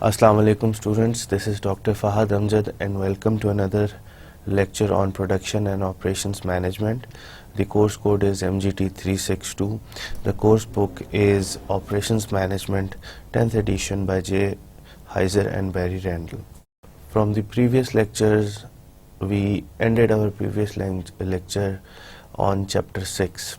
Assalamu alaikum students, this is Dr. Fahad Amjad and welcome to another lecture on production and operations management. The course code is MGT362. The course book is Operations Management 10th edition by J. Heiser and Barry Randall. From the previous lectures, we ended our previous lecture on chapter 6.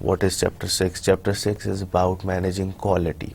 what is chapter 6? Chapter 6 is about managing quality.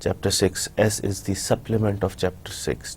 chapter 6s is the supplement of chapter 6.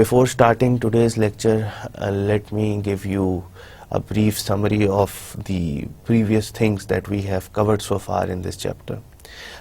Before starting today's lecture, let me give you a brief summary of the previous things that we have covered so far in this chapter.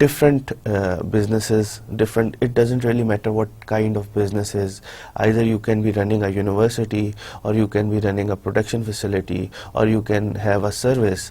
different businesses, different, it doesn't really matter what kind of business is, either you can be running a university or you can be running a production facility or you can have a service.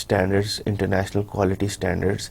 standards, international quality standards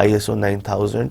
ISO 9000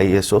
ISO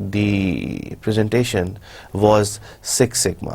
the presentation was Six Sigma.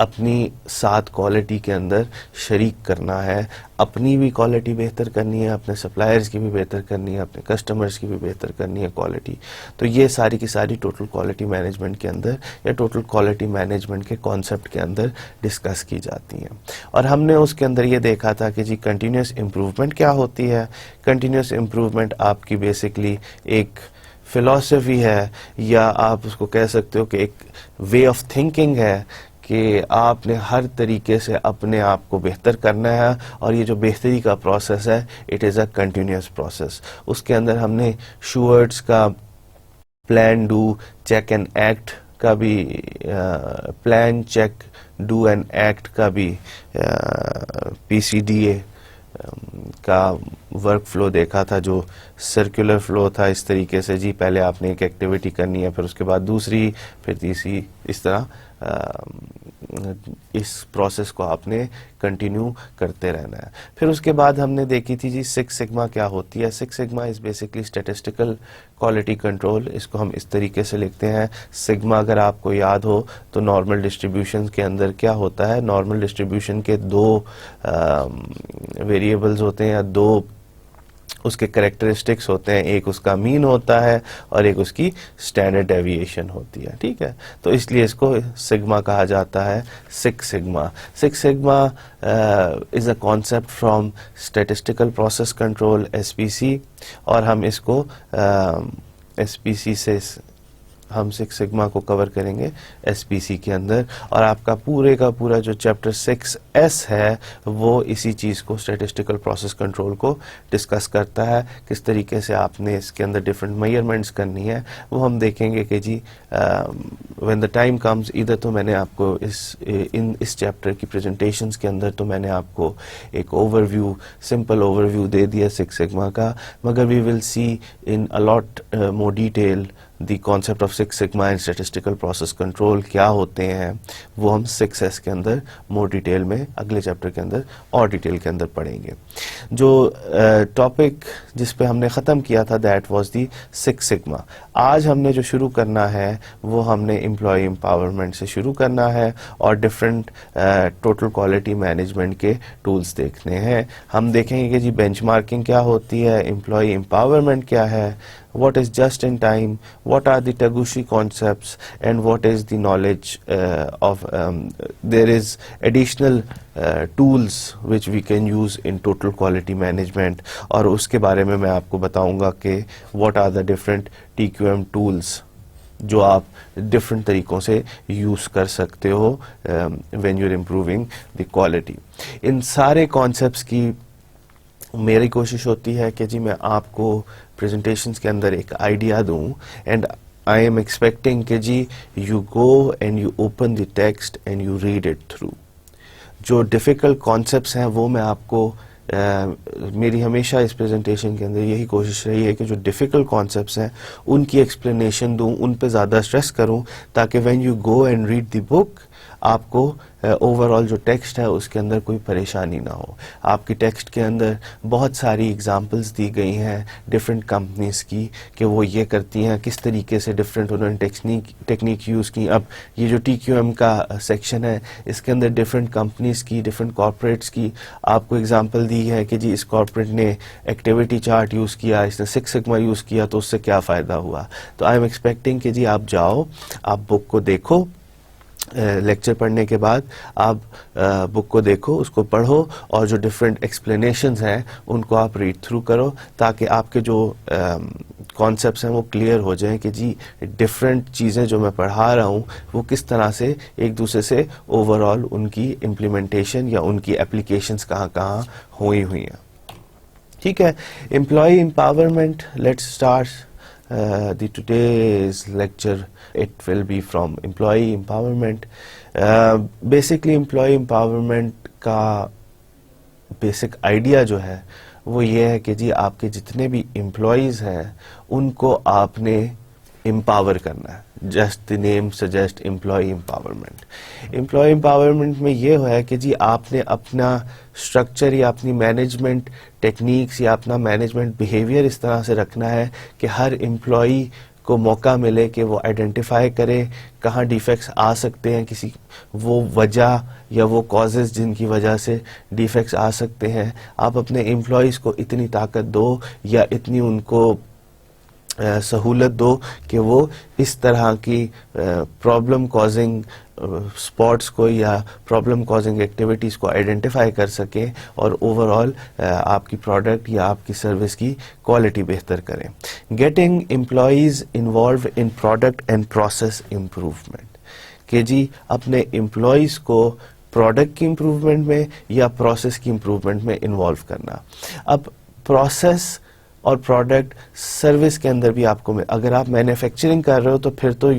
اپنی ساتھ quality کے اندر شریک کرنا ہے، اپنی بھی quality بہتر کرنی ہے، اپنے سپلائرز کی بھی بہتر کرنی ہے، اپنے کسٹمرز کی بھی بہتر کرنی ہے کوالٹی. تو یہ ساری کی ساری ٹوٹل کوالٹی مینجمنٹ کے اندر یا ٹوٹل کوالٹی مینجمنٹ کے کانسیپٹ کے اندر ڈسکس کی جاتی ہیں. اور ہم نے اس کے اندر یہ دیکھا تھا کہ جی کنٹینیوس امپروومنٹ کیا ہوتی ہے. کنٹینیوس امپروومنٹ آپ کی بیسکلی ایک فلاسفی ہے، یا آپ اس کو کہہ سکتے ہو کہ ایک وے آف تھنکنگ ہے کہ آپ نے ہر طریقے سے اپنے آپ کو بہتر کرنا ہے. اور یہ جو بہتری کا پروسیس ہے it is a continuous process. اس کے اندر ہم نے شوورڈز کا plan do check and act کا بھی plan check do and act کا بھی پی سی ڈی اے کا ورک فلو دیکھا تھا، جو سرکولر فلو تھا. اس طریقے سے جی پہلے آپ نے ایک ایکٹیویٹی کرنی ہے، پھر اس کے بعد دوسری، پھر تیسری، اس طرح اس پروسیس کو آپ نے کنٹینیو کرتے رہنا ہے. پھر اس کے بعد ہم نے دیکھی تھی جی سکس سگما کیا ہوتی ہے. Six sigma is basically statistical quality control. اس کو ہم اس طریقے سے لکھتے ہیں. سگما اگر آپ کو یاد ہو تو نارمل ڈسٹریبیوشن کے اندر کیا ہوتا ہے، نارمل ڈسٹریبیوشن کے دو ویریبلز ہوتے ہیں یا دو اس کے کریکٹرسٹکس ہوتے ہیں. ایک اس کا مین ہوتا ہے اور ایک اس کی اسٹینڈرڈ ڈیویشن ہوتی ہے. ٹھیک ہے، تو اس لیے اس کو سگما کہا جاتا ہے. Six sigma. Six sigma is a concept from statistical process control S P C, اور ہم اس کو ایس پی سی سے ہم سکس سگما کو کور کریں گے ایس پی سی کے اندر. اور آپ کا پورے کا پورا جو چیپٹر 6S ہے وہ اسی چیز کو اسٹیٹسٹیکل پروسیس کنٹرول کو ڈسکس کرتا ہے. کس طریقے سے آپ نے اس کے اندر ڈفرینٹ میئرمنٹس کرنی ہے وہ ہم دیکھیں گے کہ جی وین دا ٹائم کمز. ادھر تو میں نے آپ کو اس چیپٹر کی پریزنٹیشنز کے اندر تو میں نے آپ کو ایک overview, simple overview دے دیا سکس سگما کا، مگر we will see in a lot more detail the concept of six sigma and statistical process control کیا ہوتے ہیں. وہ ہم 6S کے اندر مور ڈیٹیل میں اگلے چیپٹر کے اندر اور ڈیٹیل کے اندر پڑھیں گے. جو ٹاپک جس پہ ہم نے ختم کیا تھا that was the six sigma. آج ہم نے جو شروع کرنا ہے وہ ہم نے امپلائی امپاورمنٹ سے شروع کرنا ہے اور ڈفرینٹ ٹوٹل کوالٹی مینجمنٹ کے ٹولز دیکھنے ہیں. ہم دیکھیں گے کہ جی بینچ مارکنگ کیا ہوتی ہے، امپلائی امپاورمنٹ کیا ہے، what is just in time, what are the Taguchi concepts, and what is the knowledge there is additional tools which we can use in total quality management. اور اس کے بارے میں آپ کو بتاؤں گا کہ what are the different TQM tools جو آپ ڈفرینٹ طریقوں سے یوز کر سکتے ہو when you're improving the quality. ان سارے کانسیپٹس کی میری کوشش ہوتی ہے کہ جی میں آپ کو پریزنٹیشنز کے اندر ایک آئیڈیا دوں، اینڈ آئی ایم ایکسپیکٹنگ کہ جی you go and you open the text and you read it through. جو ڈیفیکلٹ کانسیپٹس ہیں وہ میں آپ کو میری ہمیشہ اس پریزنٹیشن کے اندر یہی کوشش رہی ہے کہ جو ڈیفیکلٹ کانسیپٹس ہیں ان کی ایکسپلینیشن دوں، ان پہ زیادہ اسٹریس کروں، تاکہ when you go and read the book آپ کو اوور آل جو ٹیکسٹ ہے اس کے اندر کوئی پریشانی نہ ہو. آپ کی ٹیکسٹ کے اندر بہت ساری اگزامپلس دی گئی ہیں ڈفرینٹ کمپنیز کی کہ وہ یہ کرتی ہیں، کس طریقے سے ڈفرینٹ انہوں نے ٹیکنیک یوز کی. اب یہ جو TQM کا سیکشن ہے اس کے اندر ڈفرینٹ کمپنیز کی، ڈفرینٹ کارپوریٹس کی آپ کو اگزامپل دی ہے کہ جی اس کارپوریٹ نے ایکٹیویٹی چارٹ یوز کیا، اس نے سکس سگما یوز کیا تو اس سے کیا فائدہ ہوا. تو آئی ایم ایکسپیکٹنگ کہ جی آپ جاؤ، آپ بک کو دیکھو، لیکچر پڑھنے کے بعد آپ بک کو دیکھو، اس کو پڑھو، اور جو ڈفرینٹ ایکسپلینیشنز ہیں ان کو آپ ریڈ تھرو کرو، تاکہ آپ کے جو کانسیپٹس ہیں وہ کلیئر ہو جائیں کہ جی ڈفرینٹ چیزیں جو میں پڑھا رہا ہوں وہ کس طرح سے ایک دوسرے سے اوور آل ان کی امپلیمنٹیشن یا ان کی اپلیکیشنز کہاں کہاں ہوئی ہیں. ٹھیک ہے، employee empowerment. Let's start the today's lecture. It will be from employee empowerment. Basically employee empowerment کا بیسک آئیڈیا جو ہے وہ یہ ہے کہ جی آپ کے جتنے بھی امپلائیز ہیں ان کو آپ نے امپاور کرنا ہے. Just the name suggest employee empowerment. Employee empowerment میں یہ ہے کہ جی آپ نے اپنا اسٹرکچر یا اپنی مینجمنٹ ٹیکنیکس یا اپنا مینجمنٹ بیہیویئر اس طرح سے رکھنا ہے کہ ہر امپلائی کو موقع ملے کہ وہ آئیڈینٹیفائی کرے کہاں ڈیفیکٹس آ سکتے ہیں, کسی وہ وجہ یا وہ کازز جن کی وجہ سے ڈیفیکٹس آ سکتے ہیں. آپ اپنے امپلائیز کو اتنی طاقت دو یا اتنی ان کو سہولت دو کہ وہ اس طرح کی پرابلم کازنگ اسپاٹس کو یا پرابلم کازنگ ایکٹیویٹیز کو آئیڈینٹیفائی کر سکیں اور اوور آل آپ کی پروڈکٹ یا آپ کی سروس کی کوالٹی بہتر کریں. Getting employees involved in product and process improvement, کہ جی اپنے امپلائیز کو پروڈکٹ کی امپروومنٹ میں یا پروسیس کی امپروومنٹ میں انوالو کرنا. اب پروسیس اور پروڈکٹ سروس کے اندر بھی آپ کو, اگر آپ مینوفیکچرنگ کر رہے ہو تو پھر تو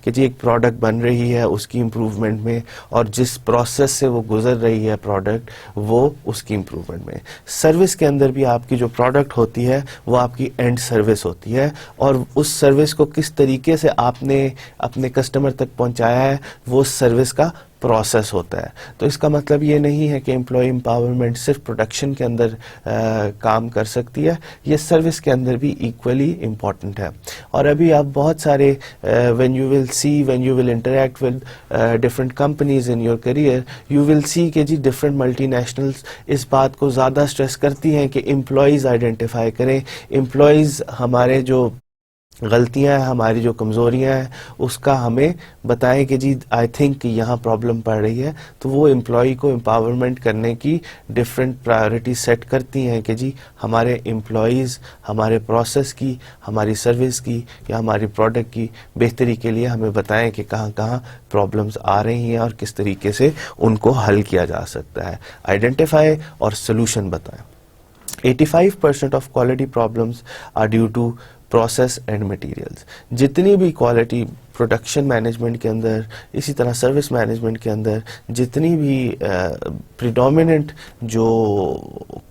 کہ جی ایک پروڈکٹ بن رہی ہے اس کی امپروومنٹ میں, اور جس پروسیس سے وہ گزر رہی ہے پروڈکٹ وہ اس کی امپروومنٹ میں. سروس کے اندر بھی آپ کی جو پروڈکٹ ہوتی ہے وہ آپ کی اینڈ سروس ہوتی ہے, اور اس سروس کو کس طریقے سے آپ نے اپنے کسٹمر تک پہنچایا ہے وہ سروس کا پروسیس ہوتا ہے. تو اس کا مطلب یہ نہیں ہے کہ امپلائی امپاورمنٹ صرف پروڈکشن کے اندر کام کر سکتی ہے, یہ سروس کے اندر بھی ایکولی امپورٹنٹ ہے. اور ابھی آپ بہت سارے when you will interact with different companies in your career, you will see کہ جی different ملٹی نیشنلز اس بات کو زیادہ اسٹریس کرتی ہیں کہ امپلائیز آئیڈینٹیفائی کریں, امپلائیز ہمارے جو غلطیاں ہیں, ہماری جو کمزوریاں ہیں اس کا ہمیں بتائیں کہ جی آئی تھنک کہ یہاں پرابلم پڑ رہی ہے. تو وہ امپلائی کو امپاورمنٹ کرنے کی ڈفرینٹ پرائیورٹی سیٹ کرتی ہیں کہ جی ہمارے امپلائیز ہمارے پروسیس کی, ہماری سروس کی یا ہماری پروڈکٹ کی بہتری کے لیے ہمیں بتائیں کہ کہاں کہاں پرابلمز آ رہی ہیں اور کس طریقے سے ان کو حل کیا جا سکتا ہے. آئیڈینٹیفائی اور سلوشن بتائیں. 85% of quality problems are due to process and materials. جتنی بھی کوالٹی پروڈکشن مینجمنٹ کے اندر, اسی طرح سروس مینجمنٹ کے اندر جتنی بھی پریڈومیننٹ جو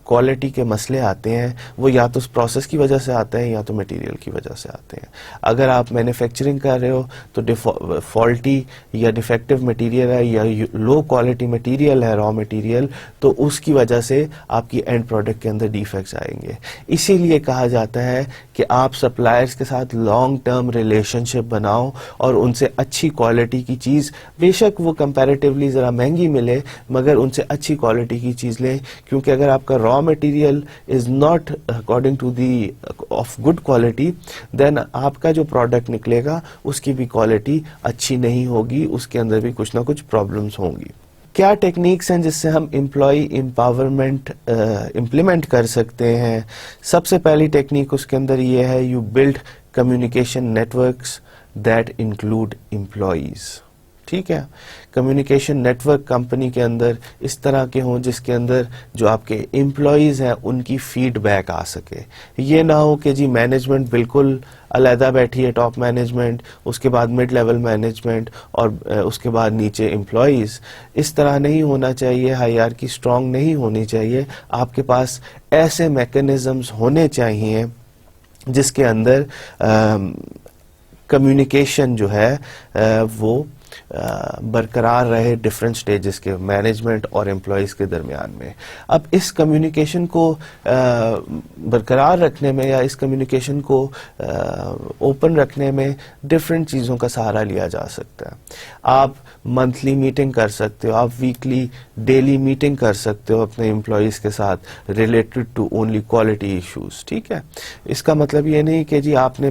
کوالٹی کے مسئلے آتے ہیں وہ یا تو اس پروسیس کی وجہ سے آتے ہیں یا تو مٹیریل کی وجہ سے آتے ہیں. اگر آپ مینوفیکچرنگ کر رہے ہو تو فالٹی یا ڈیفیکٹو مٹیریل ہے یا لو کوالٹی مٹیریل ہے, را مٹیریل, تو اس کی وجہ سے آپ کی اینڈ پروڈکٹ کے اندر ڈیفیکٹس آئیں گے. اسی لیے کہا جاتا ہے کہ آپ سپلائرز کے ساتھ لانگ ٹرم ریلیشن شپ بناؤ اور ان سے اچھی کوالٹی کی چیز, بے شک وہ کمپیریٹیولی ذرا مہنگی ملے مگر ان سے اچھی کوالٹی کی چیز لیں, کیونکہ اگر آپ کا raw material is not according to the of good quality then آپ کا جو پروڈکٹ نکلے گا اس کی بھی کوالٹی اچھی نہیں ہوگی, اس کے اندر بھی کچھ نہ کچھ پرابلمس ہوں گی. کیا ٹیکنیکس ہیں جس سے ہم امپلائی امپاورمنٹ امپلیمنٹ کر سکتے ہیں؟ سب سے پہلی ٹیکنیک اس کے اندر یہ ہے, you build communication networks that include employees. ٹھیک ہے, کمیونیکیشن نیٹ ورک کمپنی کے اندر اس طرح کے ہوں جس کے اندر جو آپ کے امپلائیز ہیں ان کی فیڈ بیک آ سکے. یہ نہ ہو کہ جی مینجمنٹ بالکل علیحدہ بیٹھی ہے, ٹاپ مینجمنٹ, اس کے بعد مڈ لیول مینجمنٹ اور اس کے بعد نیچے امپلائیز. اس طرح نہیں ہونا چاہیے, ہائرارکی اسٹرانگ نہیں ہونی چاہیے. آپ کے پاس ایسے میکینزمز ہونے چاہیے جس کے اندر کمیونیکیشن جو ہے وہ برقرار رہے ڈفرینٹ سٹیجز کے مینجمنٹ اور امپلائیز کے درمیان میں. اب اس کمیونیکیشن کو برقرار رکھنے میں یا اس کمیونیکیشن کو اوپن رکھنے میں ڈفرینٹ چیزوں کا سہارا لیا جا سکتا ہے. آپ منتھلی میٹنگ کر سکتے ہو, آپ ویکلی ڈیلی میٹنگ کر سکتے ہو اپنے امپلائیز کے ساتھ related to only quality issues. ٹھیک ہے, اس کا مطلب یہ نہیں کہ جی آپ نے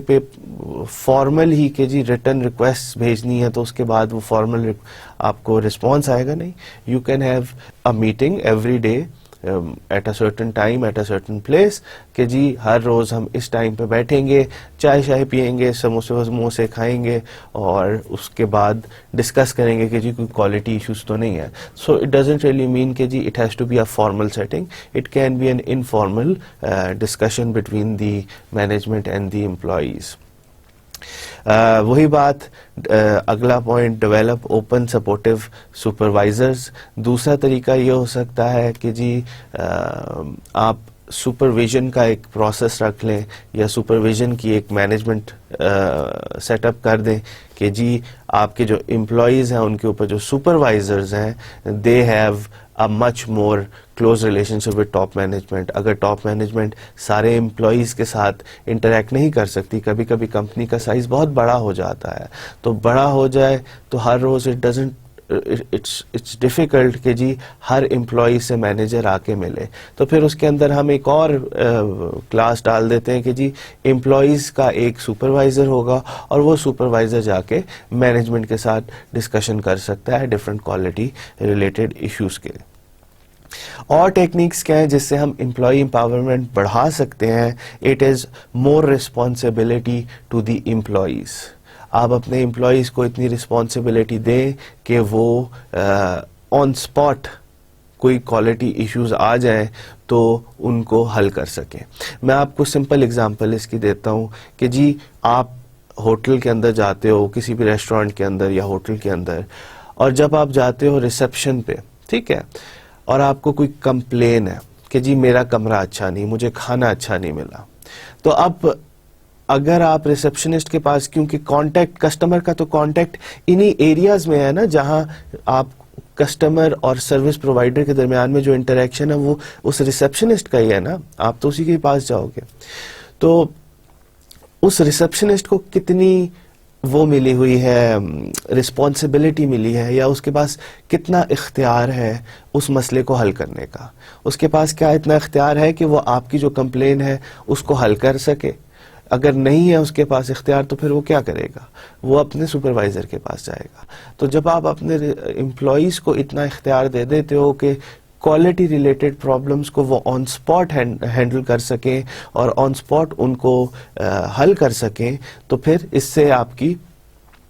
فارمل ہی کہ جی ریٹرن ریکویسٹ بھیجنی ہے تو اس کے بعد وہ فارمل آپ کو رسپانس آئے گا. نہیں, you can have a meeting every day at a certain time at a certain place کہ جی ہر روز ہم اس ٹائم پہ بیٹھیں گے, چائے شائے پیئیں گے, سموسے کھائیں گے اور اس کے بعد ڈسکس کریں گے کہ جی کوئی کوالٹی ایشوز تو نہیں ہے. So it doesn't really mean کہ جی it has to be a formal setting, it can be an informal discussion between the management and the employees. وہی بات, اگلا point, develop open supportive supervisors. دوسرا طریقہ یہ ہو سکتا ہے کہ جی آپ سپرویژن کا ایک پروسیس رکھ لیں یا سپرویژن کی ایک مینجمنٹ سیٹ اپ کر دیں کہ جی آپ کے جو امپلائیز ہیں ان کے اوپر جو سپروائزرز ہیں they have much more close relationship with top management. اگر top management سارے employees کے ساتھ interact نہیں کر سکتی, کبھی کبھی کمپنی کا سائز بہت بڑا ہو جاتا ہے, تو بڑا ہو جائے تو ہر روز it's difficult کہ جی ہر امپلائی سے مینیجر آ کے ملے, تو پھر اس کے اندر ہم ایک اور کلاس ڈال دیتے ہیں کہ جی امپلائیز کا ایک سپروائزر ہوگا اور وہ سپروائزر جا کے مینجمنٹ کے ساتھ ڈسکشن کر سکتا ہے ڈفرینٹ کوالٹی ریلیٹڈ ایشوز کے. اور ٹیکنیکس کیا ہیں جس سے ہم امپلائی امپاورمنٹ بڑھا سکتے ہیں؟ It is more responsibility to the employees. آپ اپنے امپلائیز کو اتنی رسپانسبلٹی دیں کہ وہ آن اسپاٹ کوئی کوالٹی ایشوز آ جائیں تو ان کو حل کر سکیں. میں آپ کو سمپل اگزامپل اس کی دیتا ہوں کہ جی آپ ہوٹل کے اندر جاتے ہو, کسی بھی ریسٹورینٹ کے اندر یا ہوٹل کے اندر, اور جب آپ جاتے ہو ریسیپشن پہ, ٹھیک ہے, اور آپ کو کوئی کمپلین ہے کہ جی میرا کمرہ اچھا نہیں, مجھے کھانا اچھا نہیں ملا, تو اب اگر آپ ریسپشنسٹ کے پاس, کیونکہ کانٹیکٹ کسٹمر کا تو کانٹیکٹ انہی ایریاز میں ہے نا جہاں آپ کسٹمر اور سروس پرووائڈر کے درمیان میں جو انٹریکشن ہے وہ اس ریسپشنسٹ کا ہی ہے نا, آپ تو اسی کے پاس جاؤ گے. تو اس ریسپشنسٹ کو کتنی وہ ملی ہوئی ہے, رسپانسبلٹی ملی ہے, یا اس کے پاس کتنا اختیار ہے اس مسئلے کو حل کرنے کا؟ اس کے پاس کیا اتنا اختیار ہے کہ وہ آپ کی جو کمپلین ہے اس کو حل کر سکے؟ اگر نہیں ہے اس کے پاس اختیار تو پھر وہ کیا کرے گا؟ وہ اپنے سپروائزر کے پاس جائے گا. تو جب آپ اپنے امپلائیز کو اتنا اختیار دے دیتے ہو کہ کوالٹی ریلیٹڈ پرابلمس کو وہ آن سپاٹ ہینڈل کر سکیں اور آن سپاٹ ان کو حل کر سکیں, تو پھر اس سے آپ کی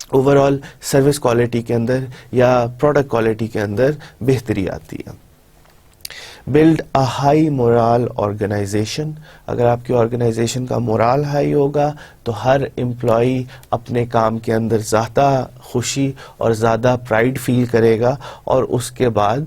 اوور آل سروس کوالٹی کے اندر یا پروڈکٹ کوالٹی کے اندر بہتری آتی ہے. Build a high morale organization. اگر آپ کی آرگنائزیشن کا مورال ہائی ہوگا تو ہر امپلائی اپنے کام کے اندر زیادہ خوشی اور زیادہ پرائڈ فیل کرے گا, اور اس کے بعد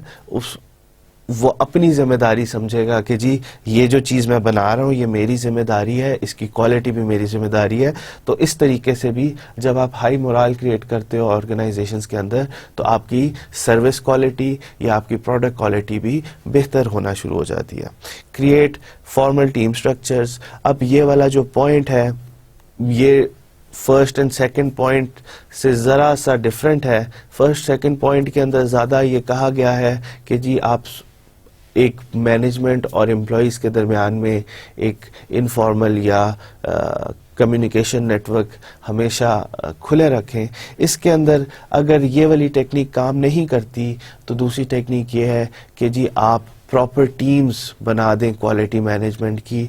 وہ اپنی ذمہ داری سمجھے گا کہ جی یہ جو چیز میں بنا رہا ہوں یہ میری ذمہ داری ہے, اس کی کوالٹی بھی میری ذمہ داری ہے. تو اس طریقے سے بھی جب آپ ہائی مورال کریٹ کرتے ہو آرگنائزیشنز کے اندر تو آپ کی سروس کوالٹی یا آپ کی پروڈکٹ کوالٹی بھی بہتر ہونا شروع ہو جاتی ہے. Create formal team structures. اب یہ والا جو پوائنٹ ہے یہ فرسٹ اینڈ سیکنڈ پوائنٹ سے ذرا سا ڈفرینٹ ہے. فرسٹ سیکنڈ پوائنٹ کے اندر زیادہ یہ کہا گیا ہے کہ جی آپ ایک مینجمنٹ اور امپلائیز کے درمیان میں ایک انفارمل یا کمیونیکیشن نیٹ ورک ہمیشہ کھلے رکھیں. اس کے اندر اگر یہ والی ٹیکنیک کام نہیں کرتی تو دوسری ٹیکنیک یہ ہے کہ جی آپ پراپر ٹیمز بنا دیں کوالٹی مینجمنٹ کی,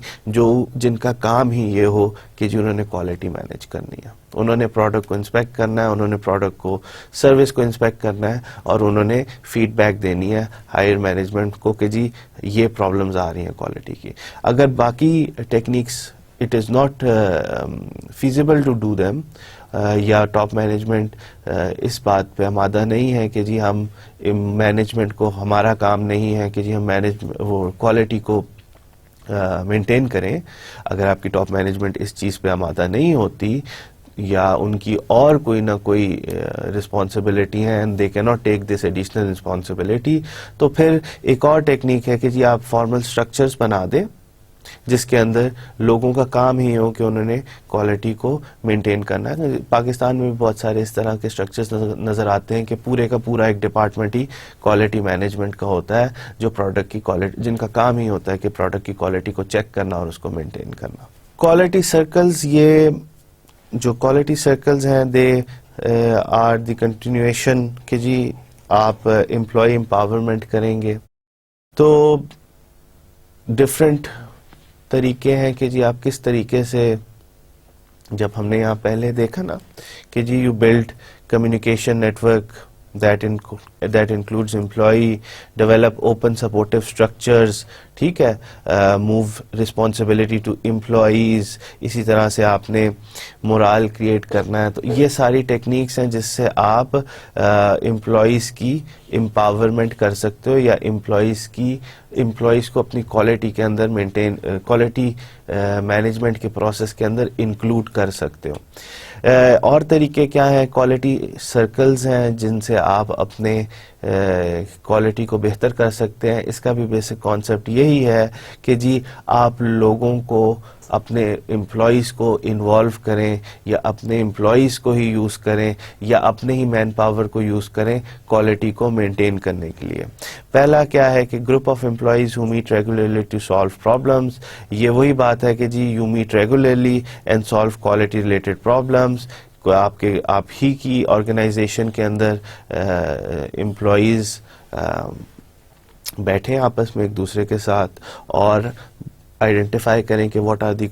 جن کا کام ہی یہ ہو کہ جی انہوں نے کوالٹی مینیج کرنی ہے, انہوں نے پروڈکٹ کو انسپیکٹ کرنا ہے, انہوں نے پروڈکٹ کو سروس کو انسپیکٹ کرنا ہے, اور انہوں نے فیڈ بیک دینی ہے ہائر مینجمنٹ کو کہ جی یہ پرابلمز آ رہی ہیں کوالٹی کی. اگر باقی techniques it is not feasible to do them, یا ٹاپ مینجمنٹ اس بات پہ آمادہ نہیں ہے کہ جی ہم مینجمنٹ کو, ہمارا کام نہیں ہے کہ جی ہم وہ کوالٹی کو مینٹین کریں, اگر آپ کی ٹاپ مینجمنٹ اس چیز پہ آمادہ نہیں ہوتی یا ان کی اور کوئی نہ کوئی رسپانسبلٹی ہے and they can not take this additional responsibility, تو پھر ایک اور ٹیکنیک ہے کہ جی آپ فارمل اسٹرکچرز بنا دیں جس کے اندر لوگوں کا کام ہی ہو کہ انہوں نے کوالٹی کو مینٹین کرنا ہے. پاکستان میں بھی بہت سارے اس طرح کے اسٹرکچرز نظر آتے ہیں کہ پورے کا پورا ایک ڈپارٹمنٹ ہی کوالٹی مینجمنٹ کا ہوتا ہے, جو پروڈکٹ کی کوالٹی, جن کا کام ہی ہوتا ہے کہ پروڈکٹ کی کوالٹی کو چیک کرنا اور اس کو مینٹین کرنا. کوالٹی سرکلز, یہ جو کوالٹی سرکلز ہیں دے آر دی کنٹینیویشن کہ جی آپ امپلائی امپاورمنٹ کریں گے تو ڈفرینٹ طریقے ہیں کہ جی آپ کس طریقے سے, جب ہم نے یہاں پہلے دیکھا نا کہ جی you build communication network that includes employee, develop open supportive structures, ٹھیک ہے, move responsibility to employees, اسی طرح سے آپ نے morale create کرنا ہے. تو یہ ساری ٹیکنیکس ہیں جس سے آپ امپلائیز کی امپاورمنٹ کر سکتے ہو یا امپلائیز کی امپلائیز کو اپنی کوالٹی کے اندر کوالٹی مینجمنٹ کے پروسیس کے اندر انکلوڈ کر سکتے ہو. اور طریقے کیا ہیں؟ کوالٹی سرکلز ہیں جن سے آپ اپنے کوالٹی کو بہتر کر سکتے ہیں. اس کا بھی بیسک کانسیپٹ یہی ہے کہ جی آپ لوگوں کو اپنے امپلائیز کو انوالو کریں یا اپنے امپلائیز کو ہی یوز کریں یا اپنے ہی مین پاور کو یوز کریں کوالٹی کو مینٹین کرنے کے لیے. پہلا کیا ہے کہ group of employees who meet regularly to solve problems. یہ وہی بات ہے کہ جی you meet regularly and solve quality related problems. آپ ہی کی آرگنائزیشن کے اندر امپلائیز بیٹھیں آپس میں ایک دوسرے کے ساتھ اور آئیڈینٹیفائی کریں کہ what are the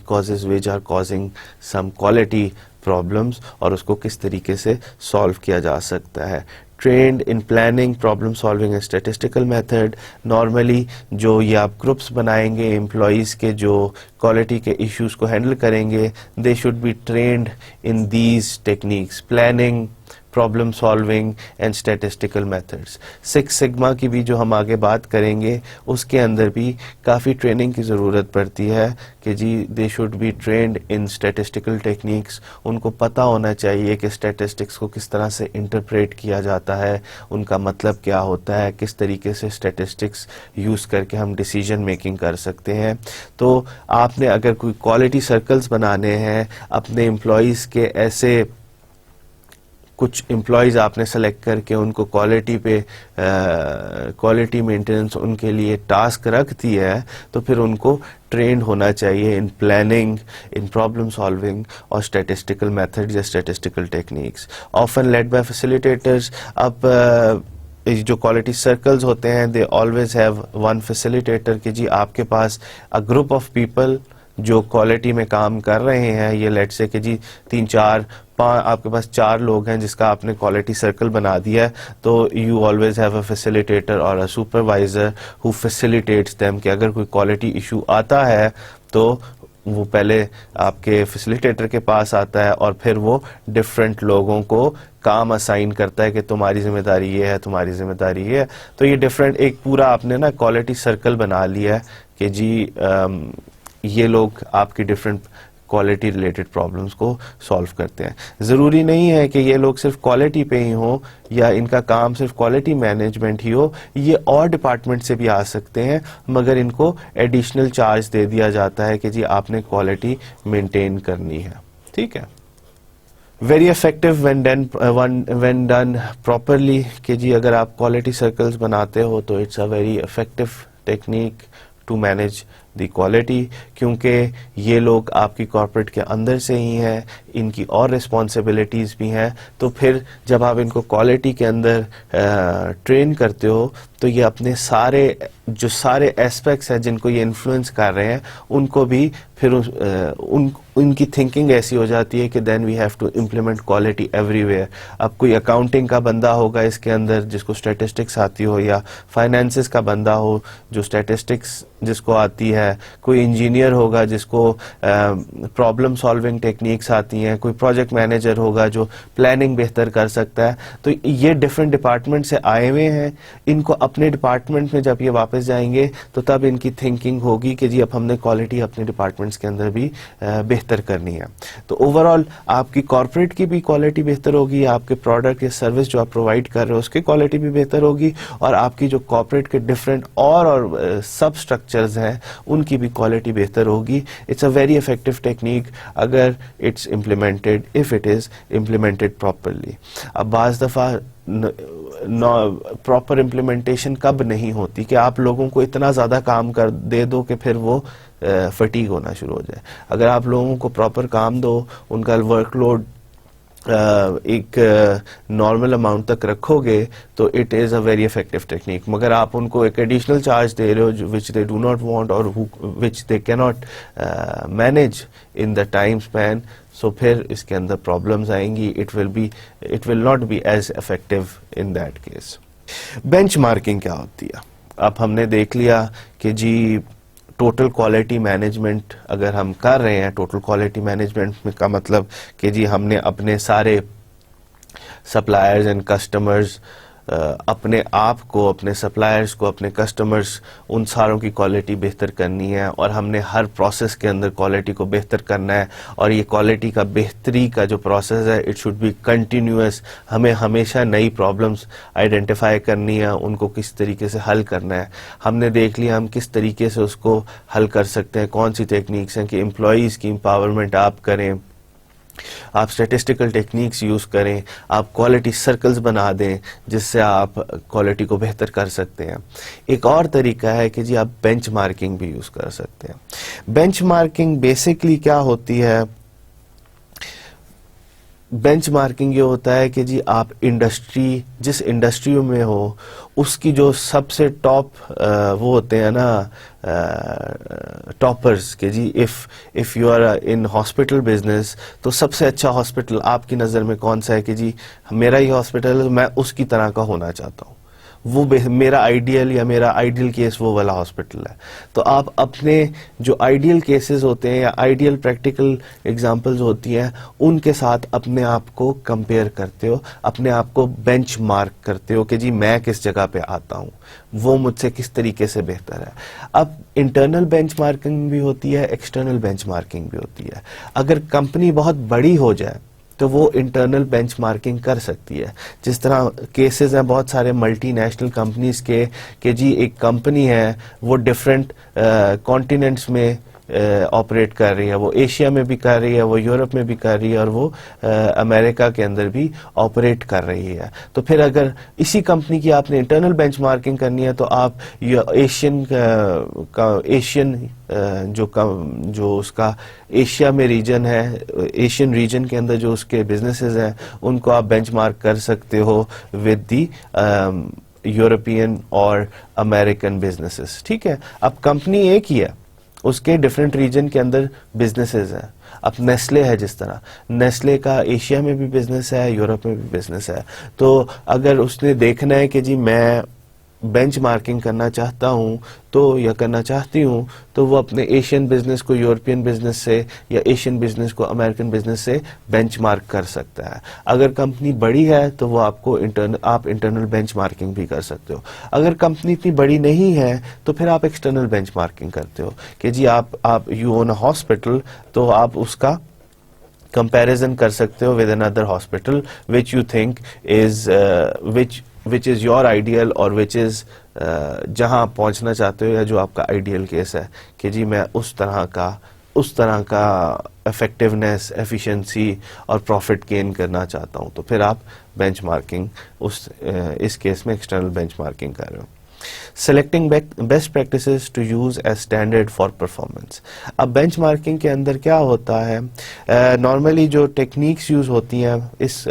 causes which are causing some quality problems اور اس کو کس طریقے سے سالو کیا جا سکتا ہے. Trained in planning problem solving and statistical method. Normally جو یہ آپ گروپس بنائیں گے امپلائیز کے جو کوالٹی کے ایشوز کو ہینڈل کریں گے, they should be trained in these techniques, planning, problem solving and statistical methods. Six sigma کی بھی جو ہم آگے بات کریں گے اس کے اندر بھی کافی ٹریننگ کی ضرورت پڑتی ہے کہ جی they should be trained in statistical techniques. ان کو پتہ ہونا چاہیے کہ اسٹیٹسٹکس کو کس طرح سے انٹرپریٹ کیا جاتا ہے, ان کا مطلب کیا ہوتا ہے, کس طریقے سے اسٹیٹسٹکس یوز کر کے ہم ڈیسیجن میکنگ کر سکتے ہیں. تو آپ نے اگر کوئی کوالٹی سرکلز بنانے ہیں اپنے امپلائیز کے, ایسے کچھ امپلائیز آپ نے سلیکٹ کر کے ان کو کوالٹی مینٹیننس ان کے لیے ٹاسک رکھ دی ہے, تو پھر ان کو ٹرینڈ ہونا چاہیے ان پلاننگ, ان پرابلم سالونگ اور اسٹیٹسٹیکل میتھڈز یا statistical techniques. Often led by facilitators. اب جو کوالٹی سرکلز ہوتے ہیں they always have one facilitator کہ جی آپ کے پاس اے گروپ آف پیپل جو کوالٹی میں کام کر رہے ہیں. یہ لیٹ سے کہ جی 3-4 آپ کے پاس 4 لوگ ہیں جس کا آپ نے کوالٹی سرکل بنا دیا ہے, تو you always have a facilitator or a supervisor who facilitates them کہ اگر کوئی کوالٹی ایشو آتا ہے تو وہ پہلے آپ کے فیسیلیٹیٹر کے پاس آتا ہے اور پھر وہ ڈفرینٹ لوگوں کو کام اسائن کرتا ہے کہ تمہاری ذمہ داری یہ ہے, تمہاری ذمہ داری یہ ہے. تو یہ ڈفرینٹ ایک پورا آپ نے نا کوالٹی سرکل بنا لیا ہے کہ جی یہ لوگ آپ کی ڈفرینٹ کوالٹی ریلیٹڈ پرابلمس کو سالو کرتے ہیں. ضروری نہیں ہے کہ یہ لوگ صرف کوالٹی پہ ہی ہوں یا ان کا کام صرف کوالٹی مینجمنٹ ہی ہو, یہ اور ڈپارٹمنٹ سے بھی آ سکتے ہیں, مگر ان کو ایڈیشنل چارج دے دیا جاتا ہے کہ جی آپ نے کوالٹی مینٹین کرنی ہے. ٹھیک ہے. Very effective when done properly کہ جی اگر آپ کوالٹی سرکلز بناتے ہو تو it's a very effective technique to manage the quality, کیونکہ یہ لوگ آپ کی کارپوریٹ کے اندر سے ہی ہیں, ان کی اور رسپانسبلٹیز بھی ہیں. تو پھر جب آپ ان کو کوالٹی کے اندر ٹرین کرتے ہو تو یہ اپنے سارے ایسپیکٹس ہیں جن کو یہ انفلوئنس کر رہے ہیں ان کو بھی پھر ان کی تھنکنگ ایسی ہو جاتی ہے کہ then we have to implement quality everywhere. اب کوئی اکاؤنٹنگ کا بندہ ہوگا اس کے اندر جس کو اسٹیٹسٹکس آتی ہو, یا فائنینسز کا بندہ ہو جو اسٹیٹسٹکس جس کو آتی ہے, کوئی انجینئر ہوگا جس کو پرابلم سالونگ ٹیکنیکس آتی ہیں, کوئی پروجیکٹ مینیجر ہوگا جو پلاننگ بہتر کر سکتا ہے. تو یہ ڈفرینٹ ڈپارٹمنٹ سے آئے ہوئے ہیں, ان کو اپنے ڈپارٹمنٹ میں جب یہ واپس جائیں گے تو تب ان کی تھنکنگ ہوگی کہ جی اب ہم نے کوالٹی اپنے ڈپارٹمنٹس کے اندر بھی بہتر کرنی ہے. تو اوور آل آپ کی کارپوریٹ کی بھی کوالٹی بہتر ہوگی, آپ کے پروڈکٹ یا سروس جو آپ پرووائڈ کر رہے ہو اس کی کوالٹی بھی بہتر ہوگی, اور آپ کی جو کارپوریٹ کے ڈفرینٹ اور سب اسٹرکچرز ہیں ان کی بھی کوالٹی بہتر ہوگی. It's a very effective technique اگر it's implemented, if it is implemented properly. اب بعض دفعہ پراپر امپلیمنٹیشن کب نہیں ہوتی کہ آپ لوگوں کو اتنا زیادہ کام دے دو کہ پھر وہ فٹیگ ہونا شروع ہو جائے. اگر آپ لوگوں کو پراپر کام دو, ان کا ورک لوڈ ایک نارمل اماؤنٹ تک رکھو گے تو it is a very effective technique. مگر آپ ان کو ایک ایڈیشنل چارج دے رہے ہو which they do not want or which they can not manage in the time span, so پھر اس کے اندر پرابلمز آئیں گی. It will not be as effective in that case. Benchmarking کیا ہوتی ہے؟ اب ہم نے دیکھ لیا کہ جی ٹوٹل کوالٹی مینجمنٹ اگر ہم کر رہے ہیں, ٹوٹل کوالٹی مینجمنٹ کا مطلب کہ جی ہم نے اپنے سارے سپلائرز اینڈ کسٹمرز اپنے آپ کو, اپنے سپلائرز کو, اپنے کسٹمرز, ان ساروں کی کوالٹی بہتر کرنی ہے, اور ہم نے ہر پروسیس کے اندر کوالٹی کو بہتر کرنا ہے, اور یہ کوالٹی کا بہتری کا جو پروسیس ہے اٹ شوڈ بی کنٹینیوس. ہمیں ہمیشہ نئی پرابلمس آئیڈینٹیفائی کرنی ہے, ان کو کس طریقے سے حل کرنا ہے. ہم نے دیکھ لیا ہم کس طریقے سے اس کو حل کر سکتے ہیں, کون سی ٹیکنیکس ہیں کہ امپلائیز کی امپاورمنٹ آپ کریں, آپ اسٹیٹسٹیکل ٹیکنیکس یوز کریں, آپ کوالٹی سرکلز بنا دیں جس سے آپ کوالٹی کو بہتر کر سکتے ہیں. ایک اور طریقہ ہے کہ جی آپ بینچ مارکنگ بھی یوز کر سکتے ہیں. بینچ مارکنگ بیسکلی کیا ہوتی ہے؟ بینچ مارکنگ یہ ہوتا ہے کہ جی آپ انڈسٹری, جس انڈسٹری میں ہو اس کی جو سب سے ٹاپ وہ ہوتے ہیں نا ٹاپرز, کہ جی if you are in hospital business تو سب سے اچھا ہاسپٹل آپ کی نظر میں کون سا ہے کہ جی میرا ہی ہاسپٹل, میں اس کی طرح کا ہونا چاہتا ہوں, وہ میرا آئیڈیل یا میرا آئیڈیل کیس وہ والا ہاسپٹل ہے. تو آپ اپنے جو آئیڈیل کیسز ہوتے ہیں یا آئیڈیل پریکٹیکل ایگزامپلز ہوتی ہیں ان کے ساتھ اپنے آپ کو کمپیئر کرتے ہو, اپنے آپ کو بینچ مارک کرتے ہو کہ جی میں کس جگہ پہ آتا ہوں, وہ مجھ سے کس طریقے سے بہتر ہے. اب انٹرنل بینچ مارکنگ بھی ہوتی ہے, ایکسٹرنل بینچ مارکنگ بھی ہوتی ہے. اگر کمپنی بہت بڑی ہو جائے تو وہ انٹرنل بینچ مارکنگ کر سکتی ہے. جس طرح کیسز ہیں بہت سارے ملٹی نیشنل کمپنیز کے کہ جی ایک کمپنی ہے وہ ڈفرینٹ کانٹیننٹس میں آپریٹ کر رہی ہے, وہ ایشیا میں بھی کر رہی ہے, وہ یورپ میں بھی کر رہی ہے, اور وہ امریکہ کے اندر بھی آپریٹ کر رہی ہے. تو پھر اگر اسی کمپنی کی آپ نے انٹرنل بینچ مارکنگ کرنی ہے تو آپ ایشین جو اس کا ایشیا میں ریجن ہے, ایشین ریجن کے اندر جو اس کے بزنسز ہیں ان کو آپ بینچ مارک کر سکتے ہو ود دی یورپین اور امریکن بزنسز. ٹھیک ہے, اب کمپنی ایک ہی ہے, اس کے ڈفرینٹ ریجن کے اندر بزنسز ہیں. اب نیسلے ہے, جس طرح نیسلے کا ایشیا میں بھی بزنس ہے, یورپ میں بھی بزنس ہے. تو اگر اس نے دیکھنا ہے کہ جی میں بینچ مارکنگ کرنا چاہتا ہوں تو یا کرنا چاہتی ہوں, تو وہ اپنے ایشین بزنس کو یورپین بزنس سے یا ایشین بزنس کو امریکن بزنس سے بینچ مارک کر سکتا ہے. اگر کمپنی بڑی ہے تو وہ آپ انٹرنل بینچ مارکنگ بھی کر سکتے ہو. اگر کمپنی اتنی بڑی نہیں ہے تو پھر آپ ایکسٹرنل بینچ مارکنگ کرتے ہو کہ جی آپ یو اون اے ہاسپٹل, تو آپ اس کا comparison کر سکتے ہو with another hospital which you think is which is your ideal اور which is جہاں آپ پہنچنا چاہتے ہو یا جو آپ کا آئیڈیل کیس ہے کہ جی میں اس طرح کا افیکٹونیس, ایفیشنسی اور پروفٹ گین کرنا چاہتا ہوں. تو پھر آپ بینچ مارکنگ اس کیس میں ایکسٹرنل بینچ مارکنگ کر رہے ہو. Selecting best practices to use as standard for performance. اب بینچ مارکنگ کے اندر کیا ہوتا ہے, نارملی جو ٹیکنیکس یوز ہوتی ہیں اس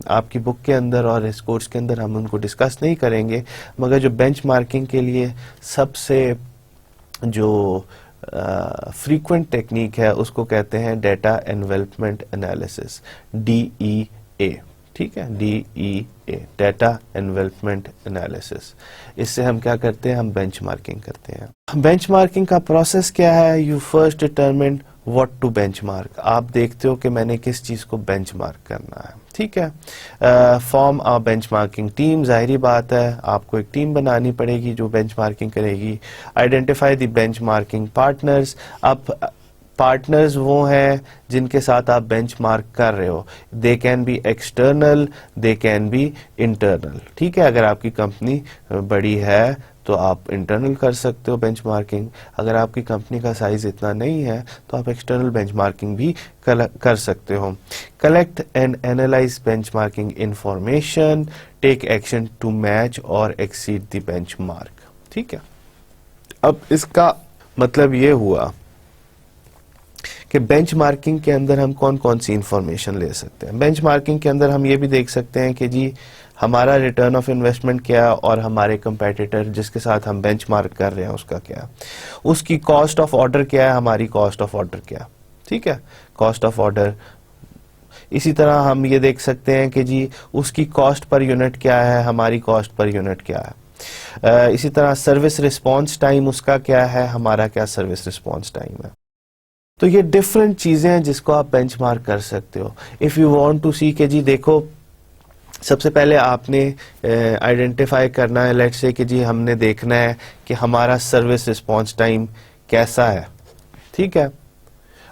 آپ کی بک کے اندر اور اس کورس کے اندر ہم ان کو ڈسکس نہیں کریں گے, مگر جو بینچ مارکنگ کے لیے سب سے جو فریکوینٹ ٹیکنیک ہے اس کو کہتے ہیں ڈیٹا انویلپمنٹ انالیسس, DEA. ٹھیک ہے, DEA, ڈیٹا انویلپمنٹ انالیسس. اس سے ہم کیا کرتے ہیں, ہم بینچ مارکنگ کرتے ہیں. بینچ مارکنگ کا پروسیس کیا ہے؟ You first determine what to benchmark. آپ دیکھتے ہو کہ میں نے کس چیز کو بینچ مارک کرنا ہے. ٹھیک ہے, فارم آ بینچ مارکنگ ٹیم. ظاہری بات ہے آپ کو ایک ٹیم بنانی پڑے گی جو بینچ مارکنگ کرے گی. Identify the benchmarking partners. اب پارٹنرز وہ ہیں جن کے ساتھ آپ بینچ مارک کر رہے ہو. They can be external, they can be internal. ٹھیک ہے, اگر آپ کی کمپنی بڑی ہے تو آپ انٹرنل کر سکتے ہو بینچ مارکنگ. اگر آپ کی کمپنی کا سائز اتنا نہیں ہے تو آپ ایکسٹرنل بینچ مارکنگ بھی کر سکتے ہو. Collect and analyse benchmarking information. Take action to match or exceed the benchmark. ٹھیک ہے, اب اس کا مطلب یہ ہوا کہ بینچ مارکنگ کے اندر ہم کون کون سی انفارمیشن لے سکتے ہیں. بینچ مارکنگ کے اندر ہم یہ بھی دیکھ سکتے ہیں کہ جی ہمارا ریٹرن آف انویسٹمنٹ کیا اور ہمارے کمپیٹیٹر جس کے ساتھ ہم بینچ مارک کر رہے ہیں اس کا کیا, اس کی کاسٹ آف آرڈر کیا ہے, ہماری کاسٹ آف آرڈر کیا. ٹھیک ہے, کاسٹ آف آرڈر. اسی طرح ہم یہ دیکھ سکتے ہیں کہ جی اس کی کاسٹ پر یونٹ کیا ہے, ہماری کاسٹ پر یونٹ کیا ہے. اسی طرح سروس رسپانس ٹائم اس کا کیا ہے, ہمارا کیا سروس رسپانس ٹائم ہے. تو یہ ڈفرینٹ چیزیں ہیں جس کو آپ بینچ مارک کر سکتے ہو. اف یو وانٹ ٹو سی کہ جی دیکھو سب سے پہلے آپ نے آئیڈینٹیفائی کرنا ہے، لیٹس سے کہ جی ہم نے دیکھنا ہے کہ ہمارا سروس رسپانس ٹائم کیسا ہے. ٹھیک ہے،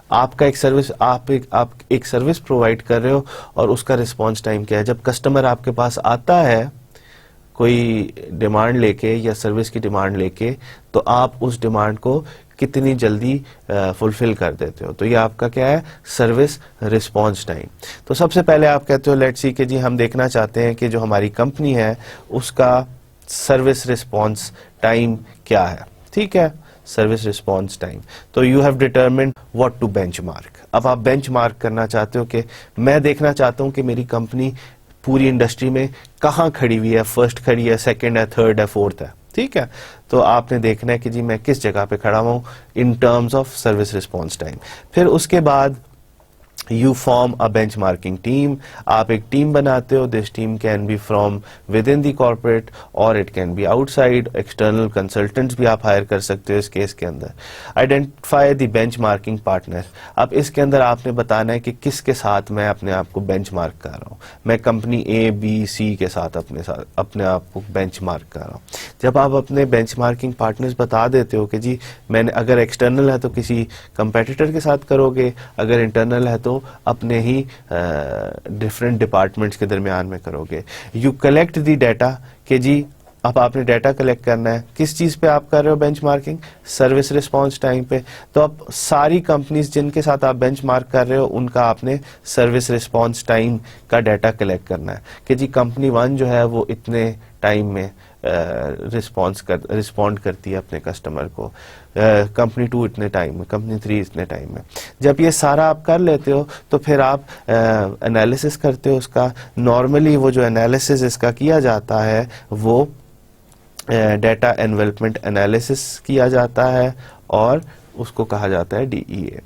آپ کا آپ ایک سروس پرووائڈ کر رہے ہو اور اس کا رسپانس ٹائم کیا ہے. جب کسٹمر آپ کے پاس آتا ہے کوئی ڈیمانڈ لے کے یا سروس کی ڈیمانڈ لے کے، تو آپ اس ڈیمانڈ کو کتنی جلدی فلفل کر دیتے ہو. تو یہ آپ کا کیا ہے؟ Service response time. تو سب سے پہلے آپ کہتے ہو لیٹس سی کہ جی ہم دیکھنا چاہتے ہیں کہ جو ہماری کمپنی ہے اس کا سروس رسپانس ٹائم کیا ہے. ٹھیک ہے، سروس رسپانس ٹائم. تو you have determined what to benchmark. اب آپ بینچ مارک کرنا چاہتے ہو کہ میں دیکھنا چاہتا ہوں کہ میری کمپنی پوری انڈسٹری میں کہاں کھڑی ہوئی ہے، فرسٹ کھڑی ہے، سیکنڈ ہے، تھرڈ ہے، فورتھ ہے. ٹھیک ہے، تو آپ نے دیکھنا ہے کہ جی میں کس جگہ پہ کھڑا ہوں in terms of service response time. پھر اس کے بعد you form a benchmarking team. آپ ایک ٹیم بناتے ہو. This team can be from within the corporate or it can be outside. External consultants بھی آپ ہائر کر سکتے ہو اس کیس کے اندر. Identify the benchmarking partner. اب اس کے اندر آپ نے بتانا ہے کہ کس کے ساتھ میں اپنے آپ کو بینچ مارک کر رہا ہوں. میں کمپنی اے بی سی کے ساتھ اپنے آپ کو بینچ مارک کر رہا ہوں. جب آپ اپنے بینچ مارکنگ پارٹنرز بتا دیتے ہو کہ جی میں نے اگر ایکسٹرنل ہے تو کسی کمپیٹیٹر کے ساتھ کرو گے، اگر انٹرنل ہے تو اپنے ہی ڈفرینٹ ڈپارٹمنٹس کے درمیان میں کرو گے. یو کلیکٹ دی ڈیٹا کہ جی اب آپ نے ڈیٹا کلیکٹ کرنا ہے. کس چیز پہ آپ کر رہے ہو benchmarking? Service response time پہ. تو اب ساری کمپنیز جن کے ساتھ آپ بینچ مارک کر رہے ہو ان کا آپ نے سروس رسپانس ٹائم کا ڈیٹا کلیکٹ کرنا ہے کہ جی کمپنی 1 جو ہے وہ اتنے ٹائم میں رسپونڈ کرتی ہے اپنے کسٹمر کو، کمپنی 2 اتنے ٹائم میں، کمپنی 3 اتنے ٹائم میں. جب یہ سارا آپ کر لیتے ہو تو پھر آپ انالیسس کرتے ہو اس کا. نارملی وہ جو انالیسس اس کا کیا جاتا ہے وہ ڈیٹا انویلپمنٹ انالیسس کیا جاتا ہے اور اس کو کہا جاتا ہے DEA.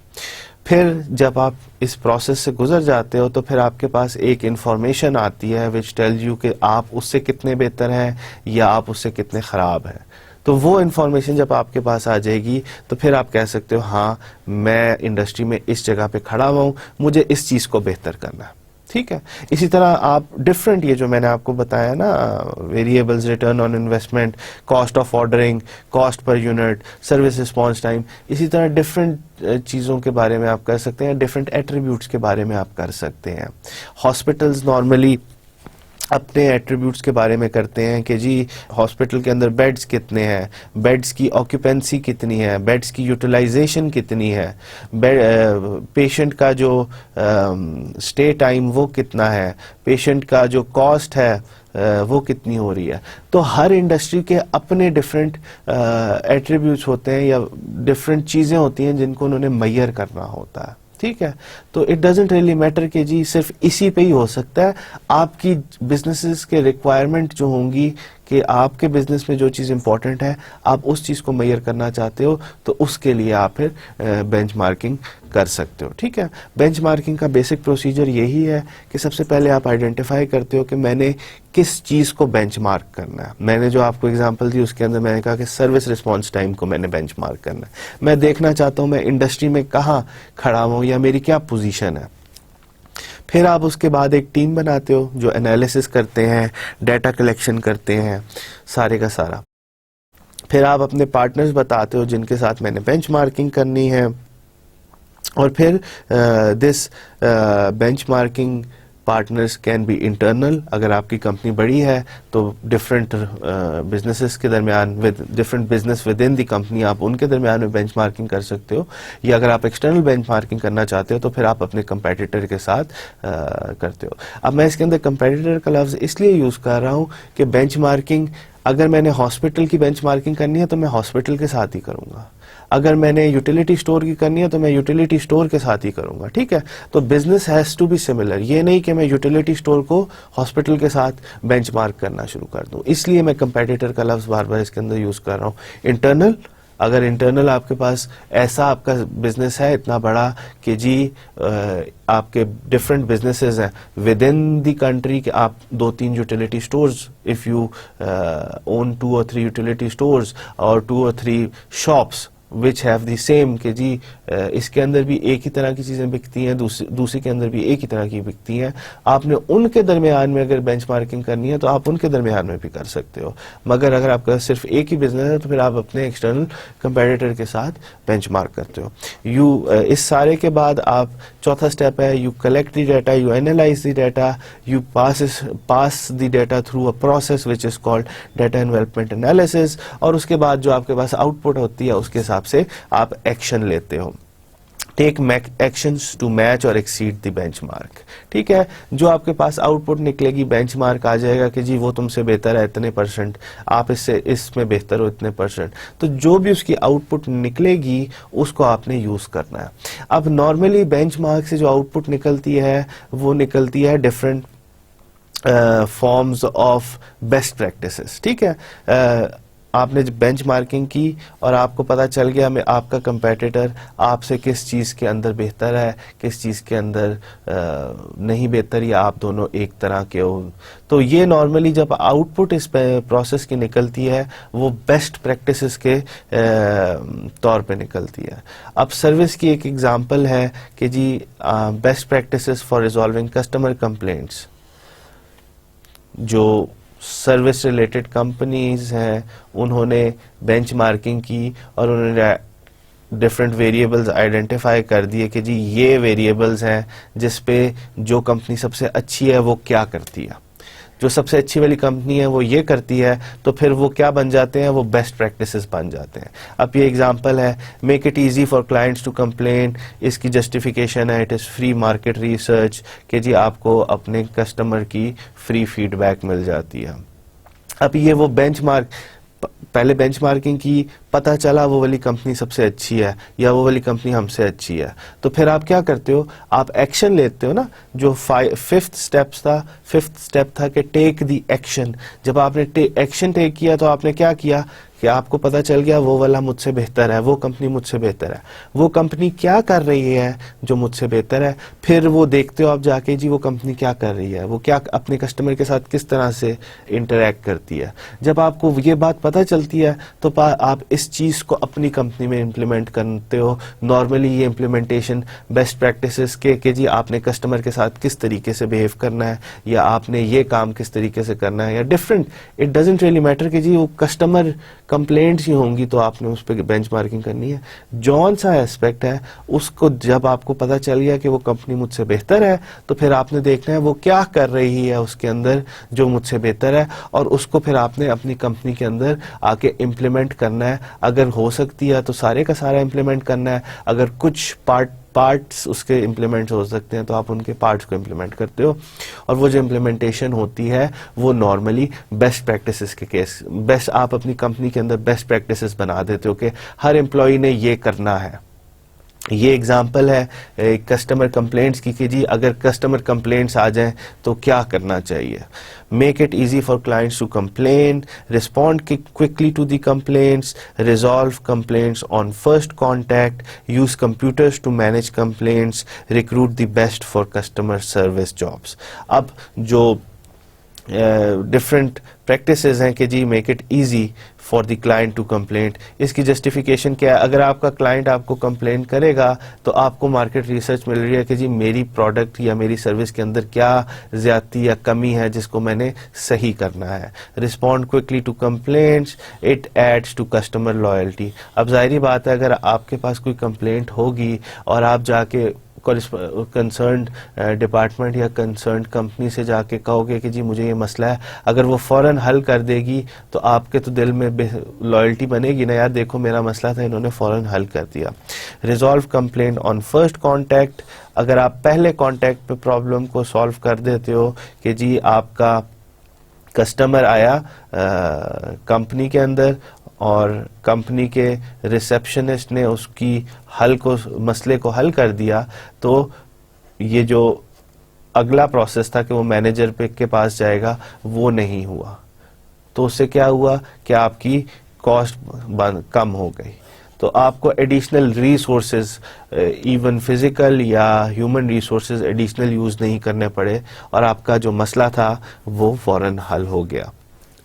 پھر جب آپ اس پروسیس سے گزر جاتے ہو تو پھر آپ کے پاس ایک انفارمیشن آتی ہے وچ ٹیل یو کہ آپ اس سے کتنے بہتر ہیں یا آپ اس سے کتنے خراب ہیں. تو وہ انفارمیشن جب آپ کے پاس آ جائے گی تو پھر آپ کہہ سکتے ہو ہاں میں انڈسٹری میں اس جگہ پہ کھڑا ہوا ہوں، مجھے اس چیز کو بہتر کرنا ہے. ٹھیک ہے، اسی طرح آپ ڈفرینٹ یہ جو میں نے آپ کو بتایا نا variables, return on investment, cost of ordering, cost per unit, service response time, اسی طرح ڈفرینٹ چیزوں کے بارے میں آپ کر سکتے ہیں، ڈفرینٹ ایٹریبیوٹس کے بارے میں آپ کر سکتے ہیں. ہاسپٹلز نارملی اپنے ایٹریبیوٹس کے بارے میں کرتے ہیں کہ جی ہاسپٹل کے اندر بیڈز کتنے ہیں، بیڈز کی آکیوپینسی کتنی ہے، بیڈز کی یوٹیلائزیشن کتنی ہے، پیشنٹ کا جو اسٹے ٹائم وہ کتنا ہے، پیشنٹ کا جو کاسٹ ہے وہ کتنی ہو رہی ہے. تو ہر انڈسٹری کے اپنے ڈفرینٹ ایٹریبیوٹس ہوتے ہیں یا ڈفرینٹ چیزیں ہوتی ہیں جن کو انہوں نے میئر کرنا ہوتا ہے. ٹھیک ہے، تو اٹ ڈزنٹ ریئلی میٹر کہ جی صرف اسی پہ ہی ہو سکتا ہے. آپ کی بزنسز کے ریکوائرمنٹ جو ہوں گی کہ آپ کے بزنس میں جو چیز امپورٹنٹ ہے آپ اس چیز کو میئر کرنا چاہتے ہو تو اس کے لیے آپ پھر بینچ مارکنگ کر سکتے ہو. ٹھیک ہے، بینچ مارکنگ کا بیسک پروسیجر یہی ہے کہ سب سے پہلے آپ آئیڈینٹیفائی کرتے ہو کہ میں نے کس چیز کو بینچ مارک کرنا ہے. میں نے جو آپ کو اگزامپل دی اس کے اندر میں نے کہا کہ سروس رسپانس ٹائم کو میں نے بینچ مارک کرنا ہے. میں دیکھنا چاہتا ہوں میں انڈسٹری میں کہاں کھڑا ہوں یا میری کیا پوزیشن ہے. پھر آپ اس کے بعد ایک ٹیم بناتے ہو جو انالیسس کرتے ہیں، ڈیٹا کلیکشن کرتے ہیں سارے کا سارا. پھر آپ اپنے پارٹنرز بتاتے ہو جن کے ساتھ میں نے بینچ مارکنگ کرنی ہے. اور پھر this benchmarking partners can be internal. اگر آپ کی کمپنی بڑی ہے تو ڈفرینٹ بزنسز کے درمیان different business with in the company آپ ان کے درمیان میں بینچ مارکنگ کر سکتے ہو. یا اگر آپ ایکسٹرنل بینچ مارکنگ کرنا چاہتے ہو تو پھر آپ اپنے کمپیٹیٹر کے ساتھ کرتے ہو. اب میں اس کے اندر کمپیٹیٹر کا لفظ اس لیے یوز کر رہا ہوں کہ بینچ مارکنگ اگر میں نے ہاسپٹل کی بینچ مارکنگ کرنی ہے تو میں ہاسپٹل کے ساتھ ہی کروں گا. اگر میں نے یوٹیلیٹی اسٹور کی کرنی ہے تو میں یوٹیلیٹی اسٹور کے ساتھ ہی کروں گا. ٹھیک ہے، تو business has to be similar. یہ نہیں کہ میں یوٹیلیٹی اسٹور کو ہاسپٹل کے ساتھ بینچ مارک کرنا شروع کر دوں. اس لیے میں کمپیٹیٹر کا لفظ بار بار اس کے اندر یوز کر رہا ہوں. انٹرنل، اگر انٹرنل آپ کے پاس ایسا آپ کا بزنس ہے اتنا بڑا کہ جی آپ کے ڈفرینٹ بزنسز ہیں ود ان دی کنٹری کہ آپ 2-3 utility stores, if you own 2 or 3 utility stores اور 2 or 3 shops which have the same کہ جی اس کے اندر بھی ایک ہی طرح کی چیزیں بکتی ہیں, دوسری کے اندر بھی ایک ہی طرح کی بکتی ہیں, آپ نے ان کے درمیان میں اگر بینچ مارکنگ کرنی ہے تو آپ ان کے درمیان میں بھی کر سکتے ہو, مگر اگر آپ کا صرف ایک ہی بزنس ہے تو پھر آپ اپنے ایکسٹرنل کمپیٹیٹر کے ساتھ بینچ مارک کرتے ہو. اس سارے کے بعد آپ چوتھا اسٹیپ ہے you collect the data, you analyse the data, you pass the data through a process which is called data envelopment analysis, اور اس کے بعد جو آپ کے پاس آؤٹ پٹ ہوتی ہے اس کے حساب سے آپ ایکشن لیتے ہو. Take actions to match or exceed the benchmark. ٹھیک ہے, جو آپ کے پاس آؤٹ پٹ نکلے گی, بینچ مارک آ جائے گا کہ جی وہ تم سے بہتر ہے اتنے %, آپ اس میں بہتر ہو اتنے %, تو جو بھی اس کی آؤٹ پٹ نکلے گی اس کو آپ نے یوز کرنا ہے. اب نارملی بینچ مارک سے جو آؤٹ پٹ نکلتی ہے وہ نکلتی ہے different forms of best practices. ٹھیک ہے, آپ نے بینچ مارکنگ کی اور آپ کو پتا چل گیا میں آپ کا کمپیٹیٹر آپ سے کس چیز کے اندر بہتر ہے, کس چیز کے اندر نہیں بہتر, یا آپ دونوں ایک طرح کے ہو. تو یہ نارملی جب آؤٹ پٹ اس پروسیس کی نکلتی ہے وہ بیسٹ پریکٹسز کے طور پہ نکلتی ہے. اب سروس کی ایک ایگزامپل ہے کہ جی best practices for resolving customer complaints. جو سروس ریلیٹڈ کمپنیز ہیں انہوں نے بینچ مارکنگ کی اور انہوں نے ڈفرینٹ ویریبلز آئیڈینٹیفائی کر دیے کہ جی یہ ویریبلز ہیں جس پہ جو کمپنی سب سے اچھی ہے وہ کیا کرتی ہے. جو سب سے اچھی والی کمپنی ہے وہ یہ کرتی ہے, تو پھر وہ کیا بن جاتے ہیں, وہ بیسٹ پریکٹسز بن جاتے ہیں. اب یہ ایگزامپل ہے make it easy for clients to complain. اس کی جسٹیفیکیشن ہے it is free market research کہ جی آپ کو اپنے کسٹمر کی فری فیڈ بیک مل جاتی ہے. اب یہ وہ بینچ مارک, پہلے بینچ مارکنگ کی, پتہ چلا وہ والی کمپنی سب سے اچھی ہے یا وہ والی کمپنی ہم سے اچھی ہے, تو پھر آپ کیا کرتے ہو, آپ ایکشن لیتے ہو نا. جو ففتھ اسٹیپ تھا کہ ٹیک دی ایکشن. جب آپ نے ایکشن ٹیک کیا تو آپ نے کیا کیا کہ آپ کو پتا چل گیا وہ والا مجھ سے بہتر ہے, وہ کمپنی مجھ سے بہتر ہے. وہ کمپنی کیا کر رہی ہے جو مجھ سے بہتر ہے, پھر وہ دیکھتے ہو آپ جا کے جی وہ کمپنی کیا کر رہی ہے, وہ کیا اپنے کسٹمر کے ساتھ کس طرح سے انٹریکٹ کرتی ہے. جب آپ کو یہ بات پتا چلتی ہے تو آپ اس چیز کو اپنی کمپنی میں امپلیمنٹ کرتے ہو. نارملی یہ امپلیمنٹیشن بیسٹ پریکٹسز کے کہ جی آپ نے کسٹمر کے ساتھ کس طریقے سے بہیو کرنا ہے, یا آپ نے یہ کام کس طریقے سے کرنا ہے, یا different, it doesn't really matter کہ جی وہ کسٹمر کمپلینٹس ہی ہوں گی تو آپ نے اس پہ بینچ مارکنگ کرنی ہے. جون سا ایسپیکٹ ہے اس کو جب آپ کو پتا چل گیا کہ وہ کمپنی مجھ سے بہتر ہے تو پھر آپ نے دیکھنا ہے وہ کیا کر رہی ہے اس کے اندر جو مجھ سے بہتر ہے, اور اس کو پھر آپ نے اپنی کمپنی کے اندر آ کے امپلیمنٹ کرنا ہے. اگر ہو سکتی ہے تو سارے کا سارا امپلیمنٹ کرنا ہے, اگر کچھ پارٹس اس کے امپلیمنٹ ہو سکتے ہیں تو آپ ان کے پارٹس کو امپلیمنٹ کرتے ہو. اور وہ جو امپلیمنٹیشن ہوتی ہے وہ نارملی بیسٹ پریکٹسز کے کیس بیسٹ, آپ اپنی کمپنی کے اندر بیسٹ پریکٹسز بنا دیتے ہو کہ ہر امپلائی نے یہ کرنا ہے. یہ ایگزامپل ہے کسٹمر کمپلینٹس کی کہ جی اگر کسٹمر کمپلینٹس آ جائیں تو کیا کرنا چاہیے. Make it easy for clients to complain, respond quickly to the complaints, resolve complaints on first contact, use computers to manage complaints, recruit the best for customer service jobs. اب جو different practices ہیں کہ جی make it easy for the client to complaint. اس کی justification کیا ہے, اگر آپ کا کلائنٹ آپ کو کمپلین کرے گا تو آپ کو مارکیٹ ریسرچ مل رہی ہے کہ جی میری پروڈکٹ یا میری سروس کے اندر کیا زیادتی یا کمی ہے جس کو میں نے صحیح کرنا ہے. Respond quickly to complaints, it adds to customer loyalty. اب ظاہری بات ہے اگر آپ کے پاس کوئی کمپلینٹ ہوگی اور آپ جا کے کنسرنڈ ڈپارٹمنٹ یا کنسرنڈ کمپنی سے جا کے کہو گے کہ جی مجھے یہ مسئلہ ہے, اگر وہ فوراً حل کر دے گی تو آپ کے تو دل میں لائلٹی بنے گی نا, یار دیکھو میرا مسئلہ تھا انہوں نے فوراً حل کر دیا. ریزالو کمپلینٹ آن فرسٹ کانٹیکٹ. اگر آپ پہلے کانٹیکٹ پہ پرابلم کو سالو کر دیتے ہو کہ جی آپ کا کسٹمر آیا کمپنی کے اندر اور کمپنی کے ریسیپشنسٹ نے اس کی مسئلے کو حل کر دیا, تو یہ جو اگلا پروسیس تھا کہ وہ مینیجر کے پاس جائے گا وہ نہیں ہوا. تو اس سے کیا ہوا کہ آپ کی کاسٹ کم ہو گئی. تو آپ کو ایڈیشنل ریسورسز ایون فزیکل یا ہیومن ریسورسز ایڈیشنل یوز نہیں کرنے پڑے, اور آپ کا جو مسئلہ تھا وہ فوراً حل ہو گیا